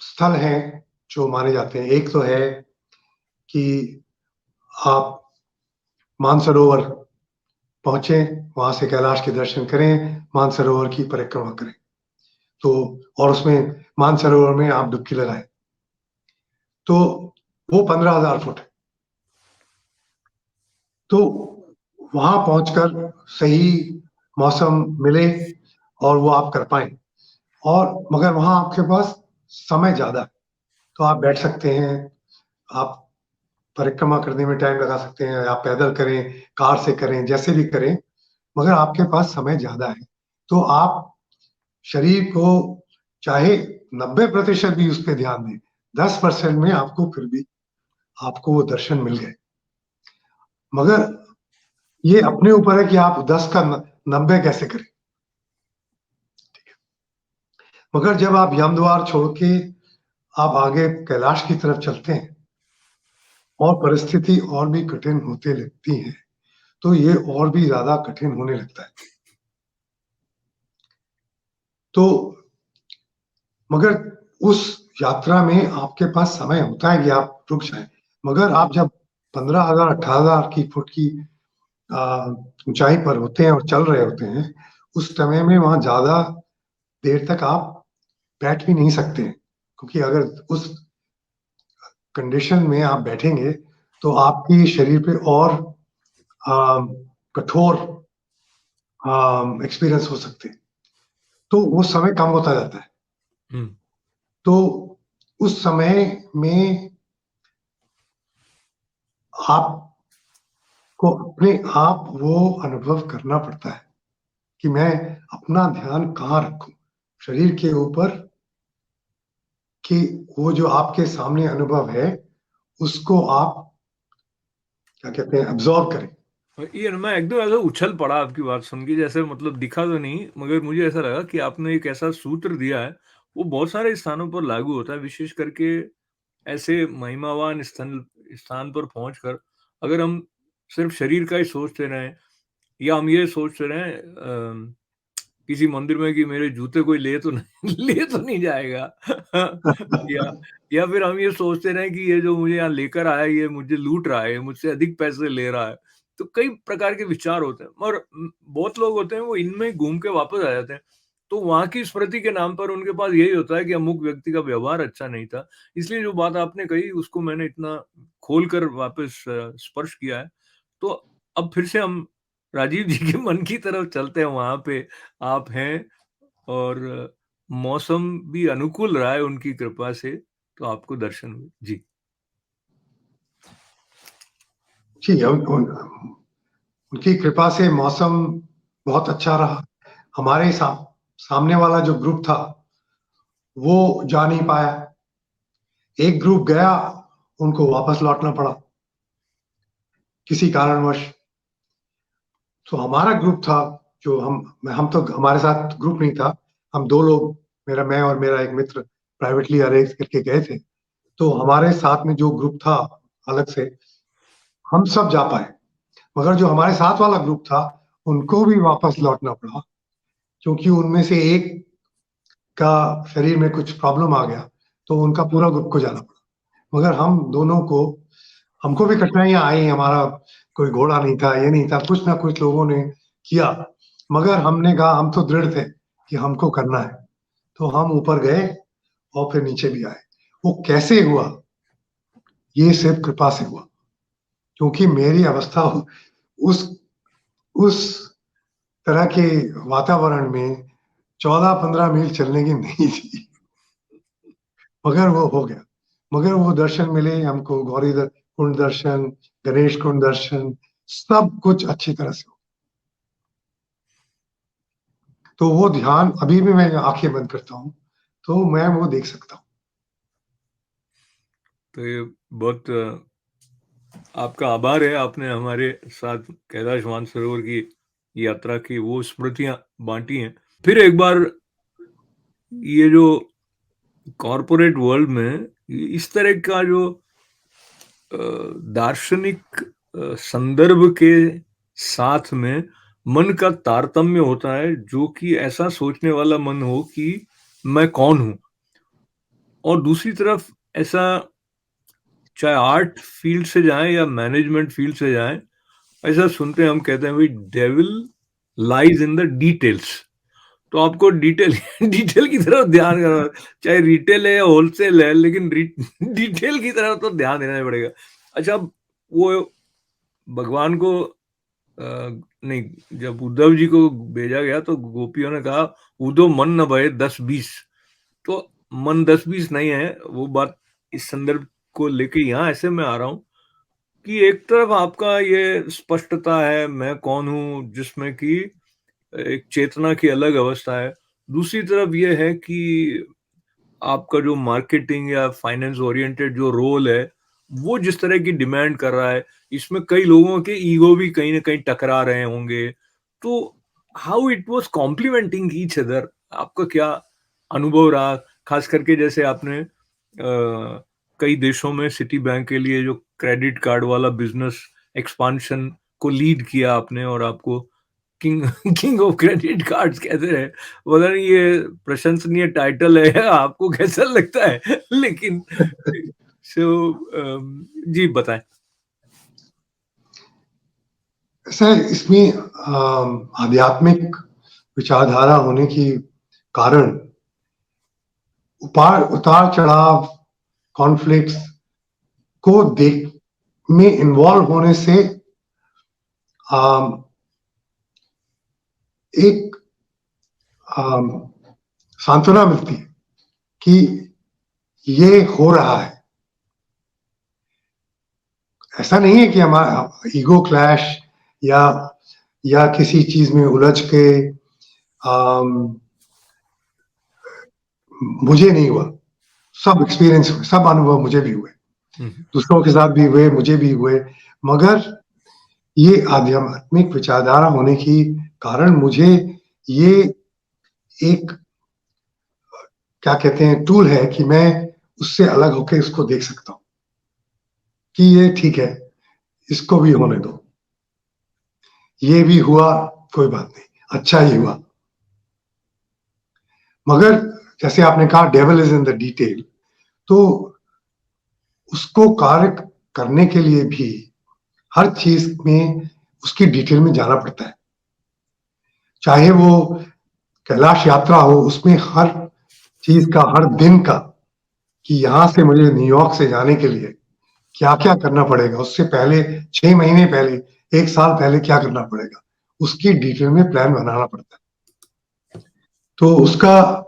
स्थल हैं जो माने जाते हैं। एक तो है कि आप मानसरोवर पहुँचे, वहाँ से कैलाश के दर्शन करें, मानसरोवर की परिक्रमा करें। तो और उसमें मानसरोवर में आप डुबकी लगाएँ। तो वो 15,000 फुट है। तो वहाँ पहुँचकर सही मौसम मिले और वो आप कर पाएँ। और मगर वहाँ आपके पास समय ज़्यादा है, तो आप बैठ सकते हैं, आप परिक्रमा करने में टाइम लगा सकते हैं, आप पैदल करें, कार से करें, जैसे भी करें, मगर आपके पास समय ज़्यादा है। तो आप शरीर को चाहे 90% भी उस पे ध्यान दें, 10% में आपको फिर भी आपको वो दर्शन मिल गए। मगर ये अपने ऊपर है कि आप 10 का 90 कैसे करें। मगर जब आप यमद्वार छोड़ के आप आगे कैलाश की तरफ चलते हैं और परिस्थिति और भी कठिन होते लगती है, तो ये और भी ज़्यादा कठिन होने लगता है। तो मगर उस यात्रा में आपके पास समय होता है कि आप रुक जाएँ। मगर आप जब 15,000 18,000 की फुट की ऊँचाई पर होते हैं और चल रहे होते हैं, उस समय में वहाँ ज़्यादा देर तक आप बैठ भी नहीं सकते हैं। क्योंकि अगर उस कंडीशन में आप बैठेंगे, तो आपकी शरीर पे और अ, कठोर एक्सपीरियंस हो सकते हैं, तो वो समय कम होता जाता है। तो उस समय में आपको अपने आप वो अनुभव करना पड़ता है कि मैं अपना ध्यान कहाँ रखूं, शरीर के ऊपर, कि वो जो आपके सामने अनुभव है उसको आप क्या कहते हैं, अब्सॉर्ब करें। ये मैं एकदम ऐसा उछल पड़ा आपकी बात सुन के, जैसे मतलब दिखा तो नहीं, मगर मुझे ऐसा लगा कि आपने एक ऐसा सूत्र दिया है, वो बहुत सारे स्थानों पर लागू होता है, विशेष करके ऐसे महिमावान स्थान पर पहुंचकर अगर हम सिर्फ शरीर का ही सोचते रहें, या हम ये सोचते रहें किसी मंदिर में कि मेरे जूते कोई ले तो नहीं ले तो नहीं जाएगा या या फिर हम ये सोचते रहें कि ये जो मुझे यहाँ लेकर आया है, ये मुझे लूट रहा है, मुझसे अधिक पैसे ले रहा है। तो कई प्रकार के विचार होते हैं, और बहुत लोग होते हैं वो इनमें ही घूम के वापस आ जाते हैं। तो वहाँ की स्मृति के नाम पर उनके पास यही होता है कि अमुक व्यक्ति का व्यवहार अच्छा नहीं था। इसलिए जो बात आपने कही उसको मैंने इतना खोलकर वापस स्पर्श किया है। तो अब फिर से हम राजीव जी के मन की तरफ चलते हैं, वहाँ पे आप हैं और मौसम भी अनुकूल रहा है उनकी कृपा से, तो आपको दर्शन हुए। जी। जी, उनकी कृपा से मौसम बहुत अच्छा रहा। हमारे सामने वाला जो ग्रुप था वो जा नहीं पाया, एक ग्रुप गया, उनको वापस लौटना पड़ा किसी कारणवश। तो हमारा ग्रुप था, जो हम तो, हमारे साथ ग्रुप नहीं था, हम दो लोग, मैं और मेरा एक मित्र प्राइवेटली अरेंज करके गए थे। तो हमारे साथ में जो ग्रुप था अलग से, हम सब जा पाए, मगर जो हमारे साथ वाला ग्रुप था उनको भी वापस लौटना पड़ा, क्योंकि उनमें से एक का शरीर में कुछ प्रॉब्लम आ गया, तो उनका पूरा ग्रुप को जाना पड़ा। मगर हमको भी कठिनाइयां आई, हमारा कोई घोड़ा नहीं था, ये नहीं था, कुछ ना कुछ लोगों ने किया, मगर हमने कहा, हम तो दृढ़ थे कि हमको करना है, तो हम ऊपर गए और फिर नीचे भी आए। वो कैसे हुआ? ये सिर्फ कृपा से हुआ, क्योंकि मेरी अवस्था उस उस तरह के वातावरण में 14-15 मील चलने की नहीं थी, मगर वो हो गया। मगर वो दर्शन मिले हमको, कुंड दर्शन, गणेश कुंड दर्शन, सब कुछ अच्छी तरह से हो। तो वो ध्यान, अभी भी मैं आंखें बंद करता हूँ तो मैं वो देख सकता हूँ। तो ये बहुत आपका आभार है, आपने हमारे साथ कैलाश मानसरोवर की यात्रा की वो स्मृतियां बांटी हैं। फिर एक बार ये जो कॉरपोरेट वर्ल्ड में इस तरह का जो दार्शनिक संदर्भ के साथ में मन का तारतम्य होता है, जो कि ऐसा सोचने वाला मन हो कि मैं कौन हूं, और दूसरी तरफ ऐसा, चाहे आर्ट फील्ड से जाएं या मैनेजमेंट फील्ड से जाएं, ऐसा सुनते हैं, हम कहते हैं भाई devil lies in the details. तो आपको डिटेल डिटेल की तरफ ध्यान करना, चाहे रिटेल है या होलसेल है, लेकिन डिटेल की तरफ तो ध्यान देना पड़ेगा। अच्छा, वो भगवान को नहीं, जब उद्धव जी को भेजा गया तो गोपियों ने कहा उद्धव मन न भय 10-20, तो मन 10-20 नहीं है, वो बात इस संदर्भ को लेके यहाँ ऐसे मैं आ रहा हूं कि एक तरफ आपका ये स्पष्टता है मैं कौन हूं, जिसमें कि एक चेतना की अलग अवस्था है, दूसरी तरफ ये है कि आपका जो मार्केटिंग या फाइनेंस ओरिएंटेड जो रोल है, वो जिस तरह की डिमांड कर रहा है, इसमें कई लोगों के ईगो भी कहीं ना कहीं टकरा रहे होंगे। तो how it was complimenting each other, आपका क्या अनुभव रहा? खास करके जैसे आपने कई देशों में सिटी बैंक के लिए जो क्रेडिट कार्ड वाला बिजनेस एक्सपांशन को लीड किया आपने, और आपको king king of credit cards कहते हैं, पता नहीं ये प्रशंसनीय टाइटल है आपको कैसा लगता है, लेकिन सो जी बताएं। ऐसा इसमें आध्यात्मिक विचारधारा होने की कारण उतार चढ़ाव, कॉन्फ्लिक्ट्स को देख में इन्वॉल्व होने से एक सांत्वना मिलती है कि ये हो रहा है। ऐसा नहीं है कि हमारा ईगो क्लैश या किसी चीज में उलझ के मुझे नहीं हुआ, सब एक्सपीरियंस हुए, सब अनुभव मुझे भी हुए, दूसरों के साथ भी हुए, मुझे भी हुए, मगर ये आध्यात्मिक विचारधारा होने की कारण मुझे ये एक क्या कहते हैं टूल है कि मैं उससे अलग होकर इसको देख सकता हूं कि ये ठीक है, इसको भी होने दो, ये भी हुआ, कोई बात नहीं, अच्छा ही हुआ। मगर जैसे आपने कहा devil is in the detail, तो उसको कार्य करने के लिए भी हर चीज में उसकी डिटेल में जाना पड़ता है। चाहे वो कैलाश यात्रा हो, उसमें हर चीज का, हर दिन का, कि यहां से मुझे न्यूयॉर्क से जाने के लिए क्या क्या करना पड़ेगा, उससे पहले 6 महीने पहले, 1 साल पहले क्या करना पड़ेगा, उसकी डिटेल में प्लान बनाना पड़ता है। तो उसका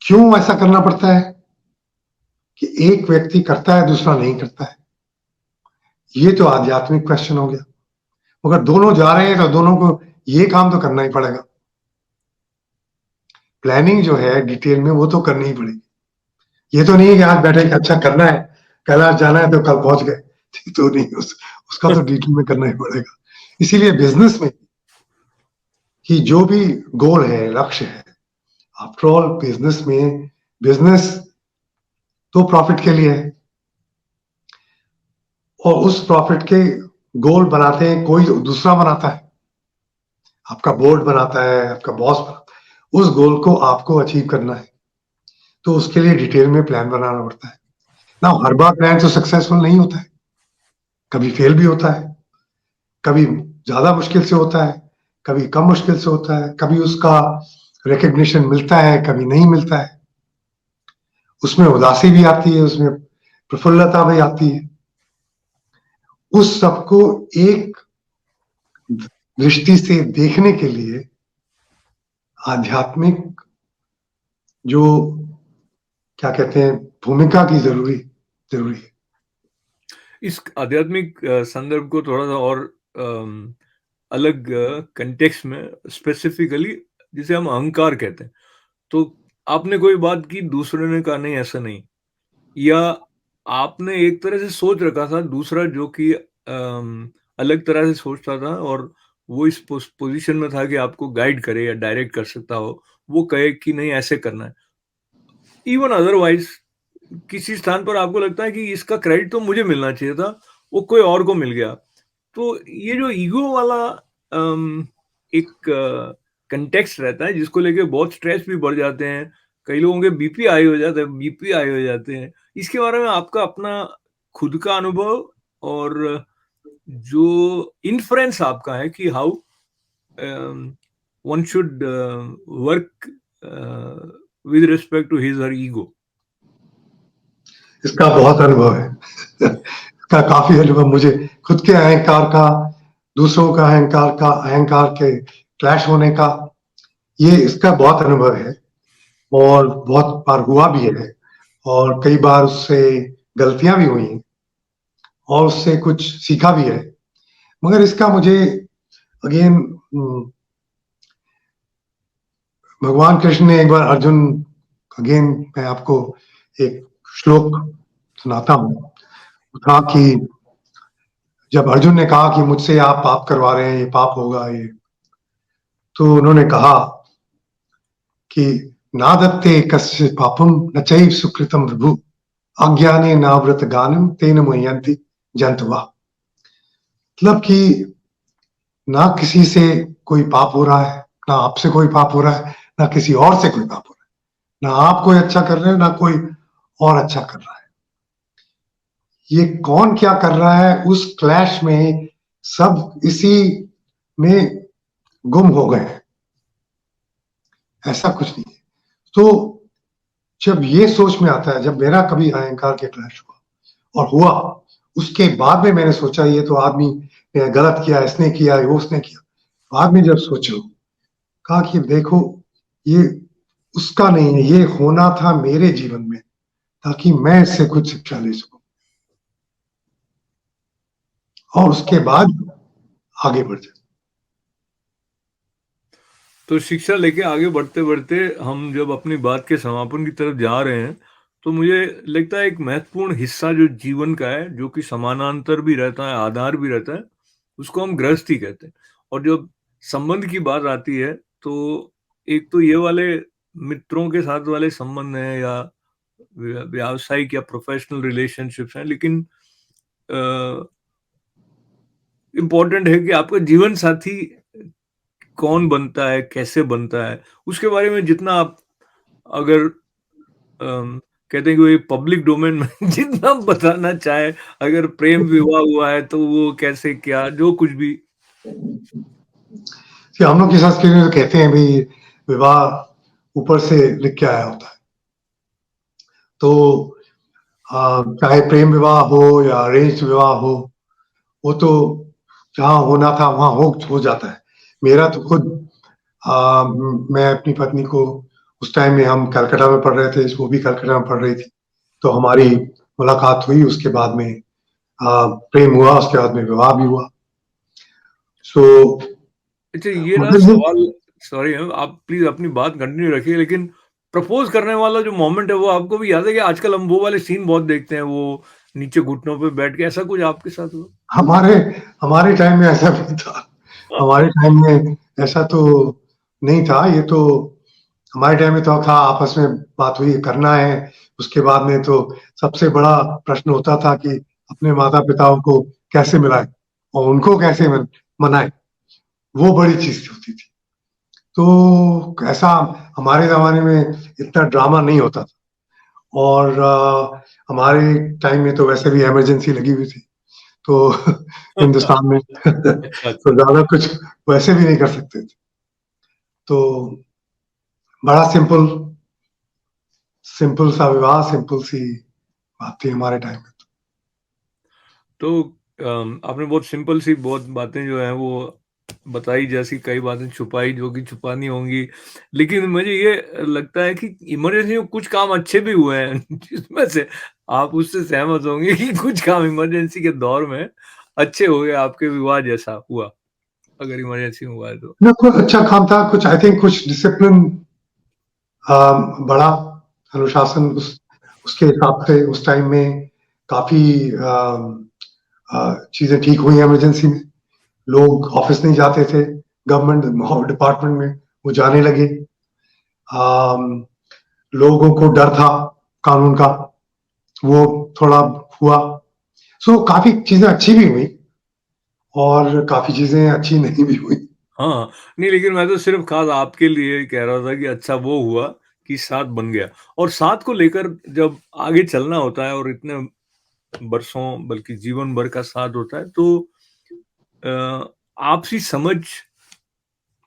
क्यों ऐसा करना पड़ता है कि एक व्यक्ति करता है दूसरा नहीं करता है, ये तो आध्यात्मिक क्वेश्चन हो गया। मगर दोनों जा रहे हैं तो दोनों को ये काम तो करना ही पड़ेगा। प्लानिंग जो है डिटेल में वो तो करनी ही पड़ेगी। ये तो नहीं है कि आज बैठे कि अच्छा करना है, कैलाश जाना है तो कल पहुंच गए, तो नहीं, उसका तो डिटेल में करना ही पड़ेगा। इसीलिए बिजनेस में कि जो भी गोल है, लक्ष्य है, आफ्टर ऑल बिजनेस में, बिजनेस तो प्रॉफिट के लिए है, और उस प्रॉफिट के गोल बनाते हैं कोई दूसरा बनाता है, आपका बोर्ड बनाता है, आपका बॉस बनाता है। उस गोल को आपको अचीव करना है तो उसके लिए डिटेल में प्लान बनाना पड़ता है ना। हर बार प्लान तो सक्सेसफुल नहीं होता है, कभी फेल भी होता है, कभी ज्यादा मुश्किल से होता है, कभी कम मुश्किल से होता है, कभी उसका रिकग्निशन मिलता है, कभी नहीं मिलता है, उसमें उदासी भी आती है, उसमें प्रफुल्लता भी आती है। उस सबको एक दृष्टि से देखने के लिए आध्यात्मिक जो क्या कहते हैं भूमिका की जरूरी है। इस आध्यात्मिक संदर्भ को थोड़ा सा और अलग कंटेक्स्ट में स्पेसिफिकली, जिसे हम अहंकार कहते हैं, तो आपने कोई बात की, दूसरे ने कहा नहीं ऐसा नहीं, या आपने एक तरह से सोच रखा था, दूसरा जो कि अलग तरह से सोचता था और वो इस पोजीशन में था कि आपको गाइड करे या डायरेक्ट कर सकता हो, वो कहे कि नहीं ऐसे करना है। इवन अदरवाइज किसी स्थान पर आपको लगता है कि इसका क्रेडिट तो मुझे मिलना चाहिए था, वो कोई और को मिल गया। तो ये जो ईगो वाला एक कंटेक्स्ट रहता है, जिसको लेके बहुत स्ट्रेस भी बढ़ जाते हैं, कई लोगों के बीपी हाई हो जाते हैं, बीपी हाई हो जाते हैं। इसके बारे में आपका अपना खुद का अनुभव और जो इन्फ्रेंस आपका है कि how one should work with respect to his और ईगो। इसका बहुत अनुभव है इसका काफी अनुभव मुझे खुद के अहंकार का, दूसरों का अहंकार के क्लैश होने का, ये इसका बहुत अनुभव है और बहुत बार हुआ भी है, और कई बार उससे गलतियां भी हुई हैं और उससे कुछ सीखा भी है। मगर इसका मुझे अगेन भगवान कृष्ण ने एक बार अर्जुन, अगेन मैं आपको एक श्लोक सुनाता हूं, था कि जब अर्जुन ने कहा कि मुझसे आप पाप करवा रहे हैं, ये पाप होगा, ये, तो उन्होंने कहा कि नादत्ते कस्य पापम न चैव सुकृतम विभु अज्ञाने नावृत गानम तेन मुह्यन्ति जंतवा। मतलब कि ना किसी से कोई पाप हो रहा है, ना आपसे कोई पाप हो रहा है, ना किसी और से कोई पाप हो रहा है, ना आप कोई अच्छा कर रहे हैं, ना कोई और अच्छा कर रहा है। ये कौन क्या कर रहा है, उस क्लैश में सब इसी में गुम हो गए हैं, ऐसा कुछ नहीं है। तो जब ये सोच में आता है, जब मेरा कभी अहंकार के क्लैश हुआ और हुआ, उसके बाद में मैंने सोचा ये तो आदमी गलत किया, इसने किया, वो उसने किया। बाद में जब सोचो, कहा कि देखो ये उसका नहीं है, ये होना था मेरे जीवन में, ताकि मैं इससे कुछ शिक्षा ले सकूं, और उसके बाद आगे बढ़ जाए। तो शिक्षा लेके आगे बढ़ते बढ़ते हम जब अपनी बात के समापन की तरफ जा रहे हैं, तो मुझे लगता है एक महत्वपूर्ण हिस्सा जो जीवन का है, जो कि समानांतर भी रहता है, आधार भी रहता है, उसको हम गृहस्थी कहते हैं। और जब संबंध की बात आती है, तो एक तो ये वाले मित्रों के साथ वाले संबंध हैं, या व्यावसायिक या प्रोफेशनल रिलेशनशिप्स हैं, लेकिन इम्पोर्टेंट है कि आपका जीवन साथी कौन बनता है, कैसे बनता है, उसके बारे में जितना आप अगर कहते हैं कि वो पब्लिक डोमेन में जितना बताना चाहे, अगर प्रेम विवाह हुआ है तो वो कैसे, क्या, जो कुछ भी। कि हम लोग की संस्कृति में तो कहते हैं भाई विवाह ऊपर से लिख के आया होता है, तो चाहे प्रेम विवाह हो या अरेंज विवाह हो, वो तो जहाँ होना था वहां हो जाता है। मेरा तो खुद मैं अपनी पत्नी को, उस टाइम में हम कलकत्ता में पढ़ रहे थे, वो भी कलकत्ता में पढ़ रही थी, तो हमारी मुलाकात हुई, उसके बाद में प्रेम हुआ, उसके बाद में विवाह भी हुआ। सो अच्छा, ये ना मतलब सवाल, सॉरी आप प्लीज अपनी बात कंटिन्यू रखिए, लेकिन प्रपोज करने वाला जो मोमेंट है वो आपको भी याद है? कि आजकल हम वो वाले सीन बहुत देखते हैं, वो नीचे घुटनों पे बैठ के, ऐसा कुछ आपके साथ हुआ? हमारे हमारे टाइम में ऐसा नहीं था। हमारे टाइम में ऐसा तो नहीं था। ये तो हमारे टाइम में तो था, आपस में बात हुई, करना है। उसके बाद में तो सबसे बड़ा प्रश्न होता था कि अपने माता पिताओं को कैसे मिलाए और उनको कैसे मनाए, वो बड़ी चीज होती थी। तो ऐसा हमारे जमाने में इतना ड्रामा नहीं होता था, और हमारे टाइम में तो वैसे भी इमरजेंसी लगी हुई थी, तो हिंदुस्तान में अच्छा, तो अच्छा। ज्यादा कुछ वैसे भी नहीं कर सकते थे। तो बड़ा सिंपल सिंपल सा विवाह, सिंपल सी बात थी हमारे टाइम में। तो आपने बहुत सिंपल सी बहुत बातें जो हैं वो बताई, जैसी कई बातें छुपाई जो कि छुपानी होंगी, लेकिन मुझे ये लगता है कि इमरजेंसी में कुछ काम अच्छे भी हुए हैं जिसमें से आप उससे सहमत होंगे कि कुछ काम इमरजेंसी के दौर में अच्छे हो गए, आपके विवाह जैसा हुआ, अगर इमरजेंसी में हुआ है तो। ना कुछ अच्छा काम था, कुछ आई थिंक कुछ डिसिप्लिन बड़ा, अनुशासन उसके हिसाब से उस टाइम में काफी चीजें ठीक हुई इमरजेंसी में। लोग ऑफिस नहीं जाते थे, गवर्नमेंट डिपार्टमेंट में वो जाने लगे। अम, लोगों को डर था कानून का, वो थोड़ा हुआ। सो काफी चीजें अच्छी भी हुई और काफी चीजें अच्छी नहीं भी हुई। हाँ, नहीं, लेकिन मैं तो सिर्फ खास आपके लिए कह रहा था कि अच्छा वो हुआ कि साथ बन गया। और साथ को लेकर जब आगे चलना होता है और इतने बरसों बल्कि जीवन भर का साथ होता है, तो आपसी समझ,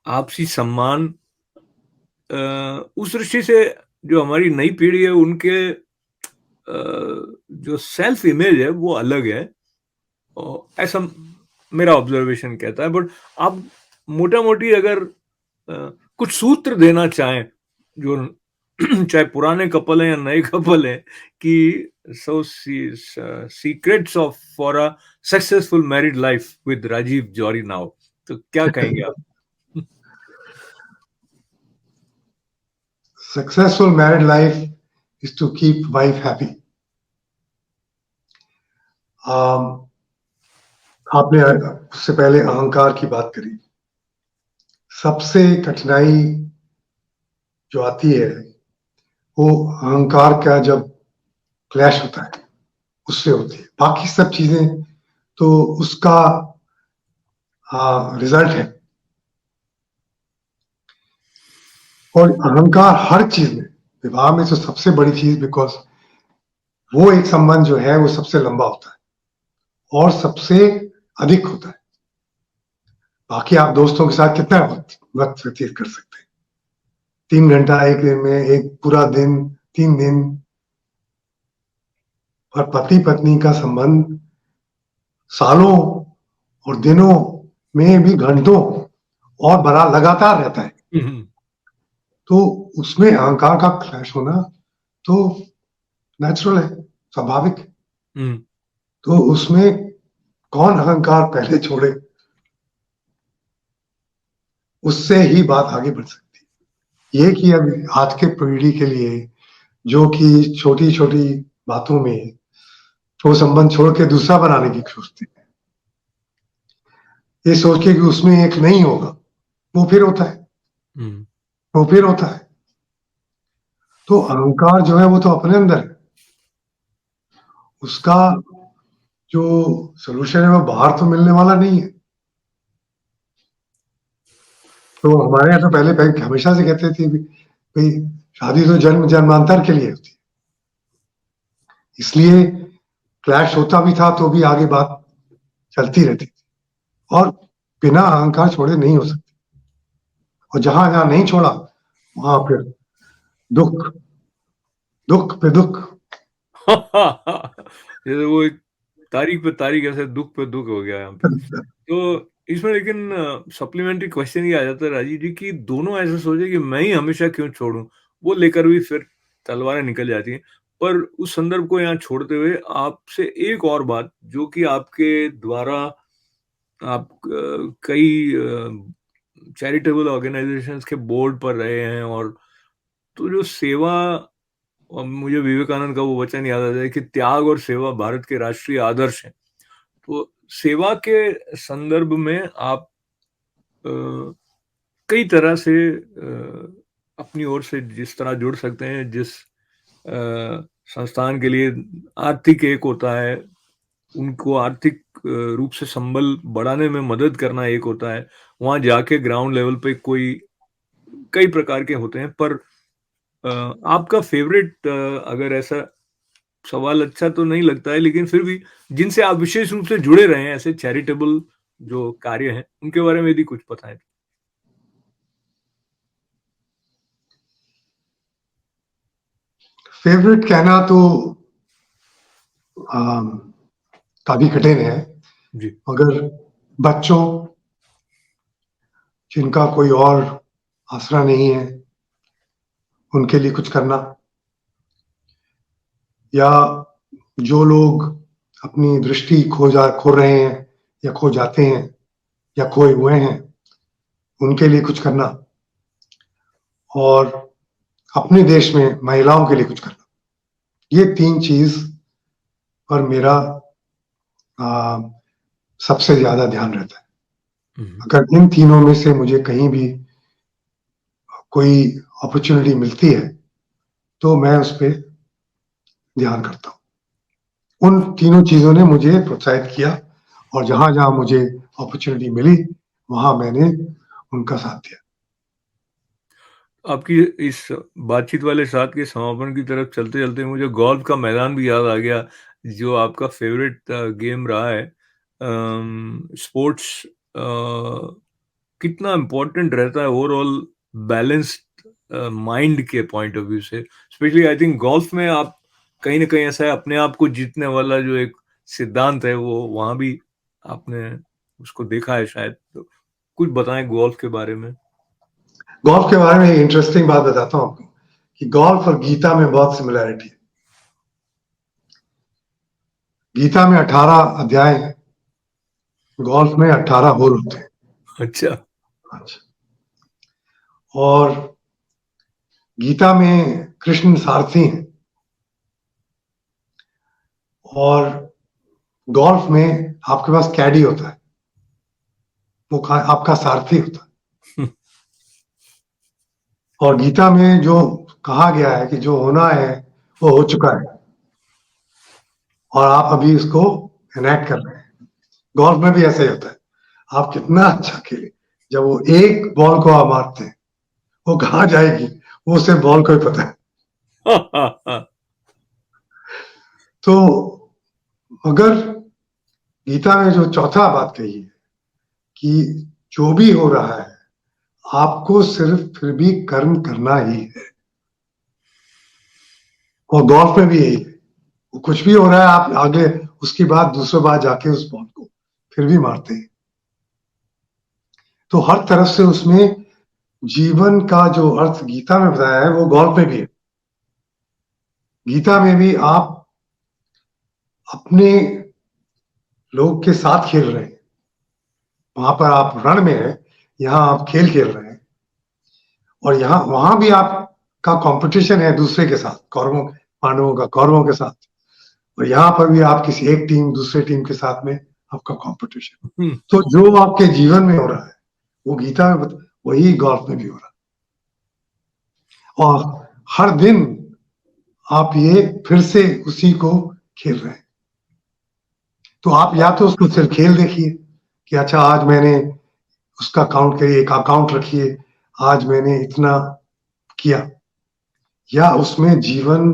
आपसी सम्मान, उस दृष्टि से जो हमारी नई पीढ़ी है उनके जो सेल्फ इमेज है वो अलग है, और ऐसा मेरा ऑब्जर्वेशन कहता है। बट आप मोटा मोटी अगर कुछ सूत्र देना चाहें, जो चाहे पुराने कपल हैं या नए कपल हैं, कि so secrets of for a successful married life with Rajiv Jauhari now, तो क्या कहेंगे आप? Successful married life is to keep wife happy. आपने उससे पहले अहंकार की बात करी। सबसे कठिनाई जो आती है वो अहंकार का जब क्लैश होता है, उससे होती है। बाकी सब चीजें तो उसका रिजल्ट है। और अहंकार हर चीज में, विवाह में तो सबसे बड़ी चीज, बिकॉज वो एक संबंध जो है वो सबसे लंबा होता है और सबसे अधिक होता है। बाकी आप दोस्तों के साथ कितना वक्त व्यतीत कर सकते हैं? 3 घंटा एक दिन में, एक पूरा दिन, 3 दिन। और पति पत्नी का संबंध सालों और दिनों में भी घंटों और बड़ा लगातार रहता है। तो उसमें अहंकार का क्लैश होना तो नेचुरल है, स्वाभाविक। तो उसमें कौन अहंकार पहले छोड़े, उससे ही बात आगे बढ़ सकती है। ये कि अभी आज के पीढ़ी के लिए जो कि छोटी छोटी बातों में वो संबंध छोड़ के दूसरा बनाने की सोचते हैं, ये सोच के कि उसमें एक नहीं होगा, वो फिर होता है, वो फिर होता है। तो अहंकार जो है वो तो अपने अंदर है, उसका जो सोल्यूशन है वो बाहर तो मिलने वाला नहीं है। तो हमारे यहाँ तो पहले बैंक हमेशा से कहते थे भाई शादी तो जन्म जन्मांतर के लिए होती है, इसलिए क्लैश होता भी था तो भी आगे बात चलती रहती थी, और बिना अहंकार छोड़े नहीं हो सकती। और जहां जहां नहीं छोड़ा वहां फिर दुख दुख पे दुख। जैसे वो एक तारीख पे तारीख, ऐसे दुख पे दुख हो गया यहाँ पे। तो इसमें लेकिन सप्लीमेंट्री क्वेश्चन ये आ जाता है राजीव जी कि दोनों ऐसे सोचे कि मैं ही हमेशा क्यों छोड़ूं, वो लेकर भी फिर तलवारें निकल जाती हैं। पर उस संदर्भ को यहाँ छोड़ते हुए आपसे एक और बात, जो कि आपके द्वारा आप कई चैरिटेबल ऑर्गेनाइजेशंस के बोर्ड पर रहे हैं, और तो जो सेवा, और मुझे विवेकानंद का वो वचन याद आता है कि त्याग और सेवा भारत के राष्ट्रीय आदर्श हैं। तो सेवा के संदर्भ में आप कई तरह से अपनी ओर से जिस तरह जुड़ सकते हैं, जिस संस्थान के लिए आर्थिक एक होता है, उनको आर्थिक रूप से संबल बढ़ाने में मदद करना एक होता है, वहां जाके ग्राउंड लेवल पे कोई कई प्रकार के होते हैं। पर आपका फेवरेट, अगर ऐसा सवाल अच्छा तो नहीं लगता है, लेकिन फिर भी जिनसे आप विशेष रूप से जुड़े रहे हैं, ऐसे चैरिटेबल जो कार्य हैं, उनके बारे में यदि कुछ पता है। फेवरेट कहना तो काफी कठिन है, जी। मगर बच्चों जिनका कोई और आसरा नहीं है उनके लिए कुछ करना, या जो लोग अपनी दृष्टि खो रहे हैं या खो जाते हैं या खोए हुए हैं, उनके लिए कुछ करना, और अपने देश में महिलाओं के लिए कुछ करना। ये 3 चीज पर मेरा सबसे ज्यादा ध्यान रहता है। अगर इन तीनों में से मुझे कहीं भी कोई अपॉर्चुनिटी मिलती है तो मैं उस पर ध्यान करता हूँ। उन तीनों चीजों ने मुझे प्रोत्साहित किया, और जहां जहां मुझे अपॉर्चुनिटी मिली वहां मैंने उनका साथ दिया। आपकी इस बातचीत वाले साथ के समापन की तरफ चलते चलते मुझे गोल्फ का मैदान भी याद आ गया, जो आपका फेवरेट गेम रहा है। स्पोर्ट्स कितना इम्पोर्टेंट रहता है ओवरऑल बैलेंस्ड माइंड के पॉइंट ऑफ व्यू से। स्पेशली आई थिंक गोल्फ में आप कहीं ना कहीं ऐसा है, अपने आप को जीतने वाला जो एक सिद्धांत है, वो वहां भी आपने उसको देखा है शायद। तो कुछ बताएं गोल्फ के बारे में। गोल्फ के बारे में एक इंटरेस्टिंग बात बताता हूँ आपको कि गोल्फ और गीता में बहुत सिमिलैरिटी है। गीता में 18 अध्याय हैं, गोल्फ में 18 होल होते हैं। अच्छा। और गीता में कृष्ण सारथी हैं, और गोल्फ में आपके पास कैडी होता है, वो आपका सारथी होता है। और गीता में जो कहा गया है कि जो होना है वो हो चुका है, और आप अभी इसको एनैक्ट कर रहे हैं। गोल्फ में भी ऐसा ही होता है, आप कितना अच्छा खेले, जब वो एक बॉल को आप मारते हैं वो कहाँ जाएगी वो सिर्फ बॉल को ही पता है। तो अगर गीता में जो चौथा बात कही है कि जो भी हो रहा है आपको सिर्फ फिर भी कर्म करना ही है, और गोल्फ में भी यही है, वो कुछ भी हो रहा है आप आगे उसके बाद दूसरे बार जाके उस बॉल को फिर भी मारते हैं। तो हर तरफ से उसमें जीवन का जो अर्थ गीता में बताया है वो गॉल्फ में भी है। गीता में भी आप अपने लोग के साथ खेल रहे हैं, वहां पर आप रण में हैं, यहाँ आप खेल खेल रहे हैं, और यहाँ वहां भी आपका कंपटीशन है दूसरे के साथ, कौरवों पांडवों का कौरवों के साथ, और यहाँ पर भी आप किसी एक टीम दूसरे टीम के साथ में आपका कंपटीशन। तो जो आपके जीवन में हो रहा है वो गीता में वही गॉल्फ में भी हो रहा है, और हर दिन आप ये फिर से उसी को खेल रहे हैं। तो आप या तो उसको सिर्फ खेल देखिए कि अच्छा आज मैंने उसका काउंट करिए, एक अकाउंट रखिए, आज मैंने इतना किया, या उसमें जीवन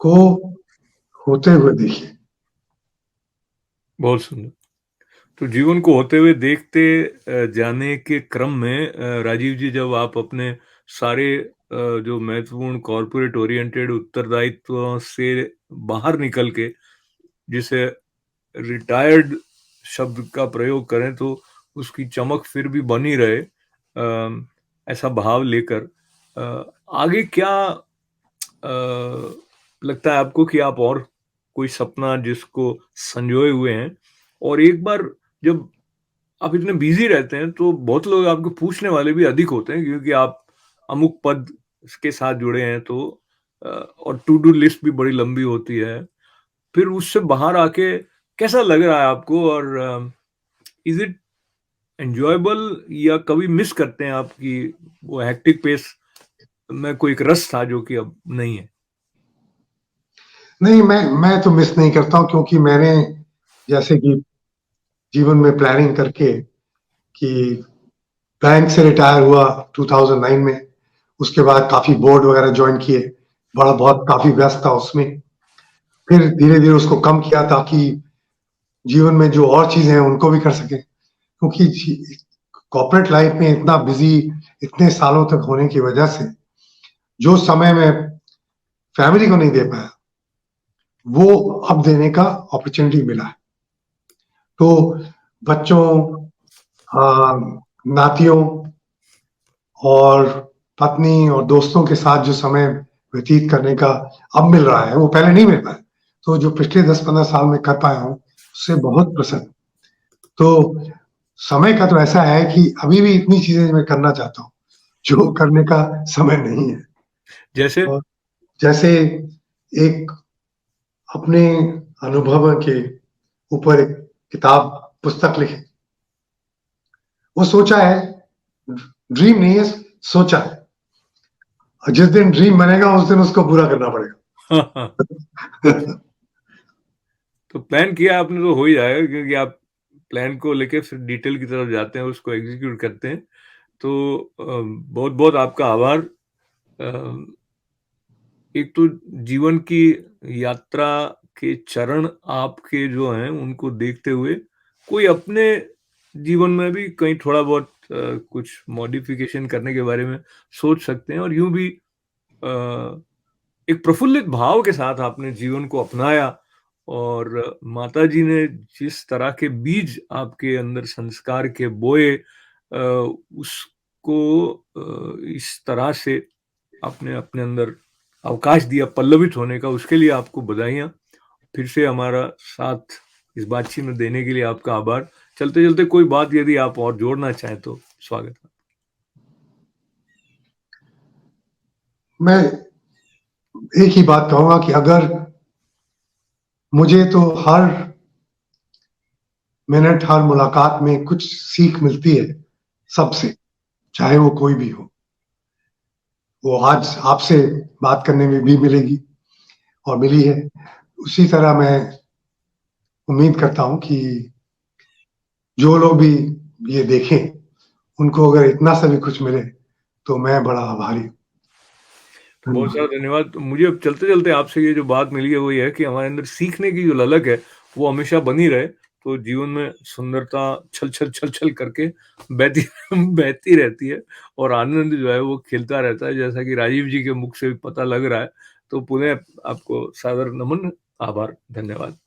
को होते हुए देखिए। बहुत सुंदर। तो जीवन को होते हुए देखते जाने के क्रम में राजीव जी, जब आप अपने सारे जो महत्वपूर्ण कॉर्पोरेट ओरिएंटेड उत्तरदायित्व से बाहर निकल के, जिसे रिटायर्ड शब्द का प्रयोग करें तो उसकी चमक फिर भी बनी रहे, ऐसा भाव लेकर आगे क्या लगता है आपको कि आप और कोई सपना जिसको संजोए हुए हैं? और एक बार जब आप इतने बिजी रहते हैं तो बहुत लोग आपको पूछने वाले भी अधिक होते हैं, क्योंकि आप अमुक पद के साथ जुड़े हैं, तो और टू डू लिस्ट भी बड़ी लंबी होती है। फिर उससे बाहर आके कैसा लग रहा है आपको, और इज इट एंजॉयबल, या कभी मिस करते हैं आपकी वो हेक्टिक पेस में कोई एक रस था जो कि अब नहीं है? नहीं, मैं तो मिस नहीं करता हूँ, क्योंकि मैंने जैसे कि जीवन में प्लानिंग करके कि बैंक से रिटायर हुआ 2009 में, उसके बाद काफी बोर्ड वगैरह ज्वाइन किए, बड़ा बहुत काफी व्यस्त था उसमें, फिर धीरे धीरे उसको कम किया ताकि जीवन में जो और चीजें हैं उनको भी कर सके, क्योंकि कॉर्पोरेट लाइफ में इतना बिजी इतने सालों तक होने की वजह से जो समय मैं फैमिली को नहीं दे पाया वो अब देने का अपॉर्चुनिटी मिला है। तो बच्चों, नातियों और पत्नी और दोस्तों के साथ जो समय व्यतीत करने का अब मिल रहा है वो पहले नहीं मिल पाया। तो जो पिछले 10-15 साल में कर पाया हूँ उससे बहुत प्रसन्न। तो समय का तो ऐसा है कि अभी भी इतनी चीजें मैं करना चाहता हूँ जो करने का समय नहीं है। जैसे और जैसे एक अपने अनुभव के ऊपर एक किताब पुस्तक लिखी, वो सोचा है, ड्रीम नहीं है, सोचा है, और जिस दिन ड्रीम बनेगा उस दिन उसको पूरा करना पड़ेगा। तो प्लान किया आपने तो हो ही जाएगा, क्योंकि आप प्लान को लेके फिर डिटेल की तरफ जाते हैं, उसको एग्जीक्यूट करते हैं। तो बहुत बहुत आपका आभार। एक तो जीवन की यात्रा के चरण आपके जो हैं उनको देखते हुए कोई अपने जीवन में भी कहीं थोड़ा बहुत कुछ मॉडिफिकेशन करने के बारे में सोच सकते हैं, और यूं भी एक प्रफुल्लित भाव के साथ आपने जीवन को अपनाया, और माताजी ने जिस तरह के बीज आपके अंदर संस्कार के बोए, उसको इस तरह से आपने अपने अंदर अवकाश दिया पल्लवित होने का, उसके लिए आपको बधाइयाँ। फिर से हमारा साथ इस बातचीत में देने के लिए आपका आभार। चलते चलते कोई बात यदि आप और जोड़ना चाहें तो स्वागत है। मैं एक ही बात कहूंगा कि अगर मुझे तो हर मिनट हर मुलाकात में कुछ सीख मिलती है सबसे, चाहे वो कोई भी हो, वो आज आपसे बात करने में भी मिलेगी और मिली है। उसी तरह मैं उम्मीद करता हूं कि जो लोग भी ये देखें उनको अगर इतना सा भी कुछ मिले तो मैं बड़ा आभारी हूँ। बहुत सारा धन्यवाद। तो मुझे अब चलते चलते आपसे ये जो बात मिली है वो ये है कि हमारे अंदर सीखने की जो ललक है वो हमेशा बनी रहे, तो जीवन में सुंदरता छल छल छल छल करके बहती बहती रहती है, और आनंद जो है वो खिलता रहता है, जैसा कि राजीव जी के मुख से भी पता लग रहा है। तो पुनः आपको सादर नमन, आभार, धन्यवाद।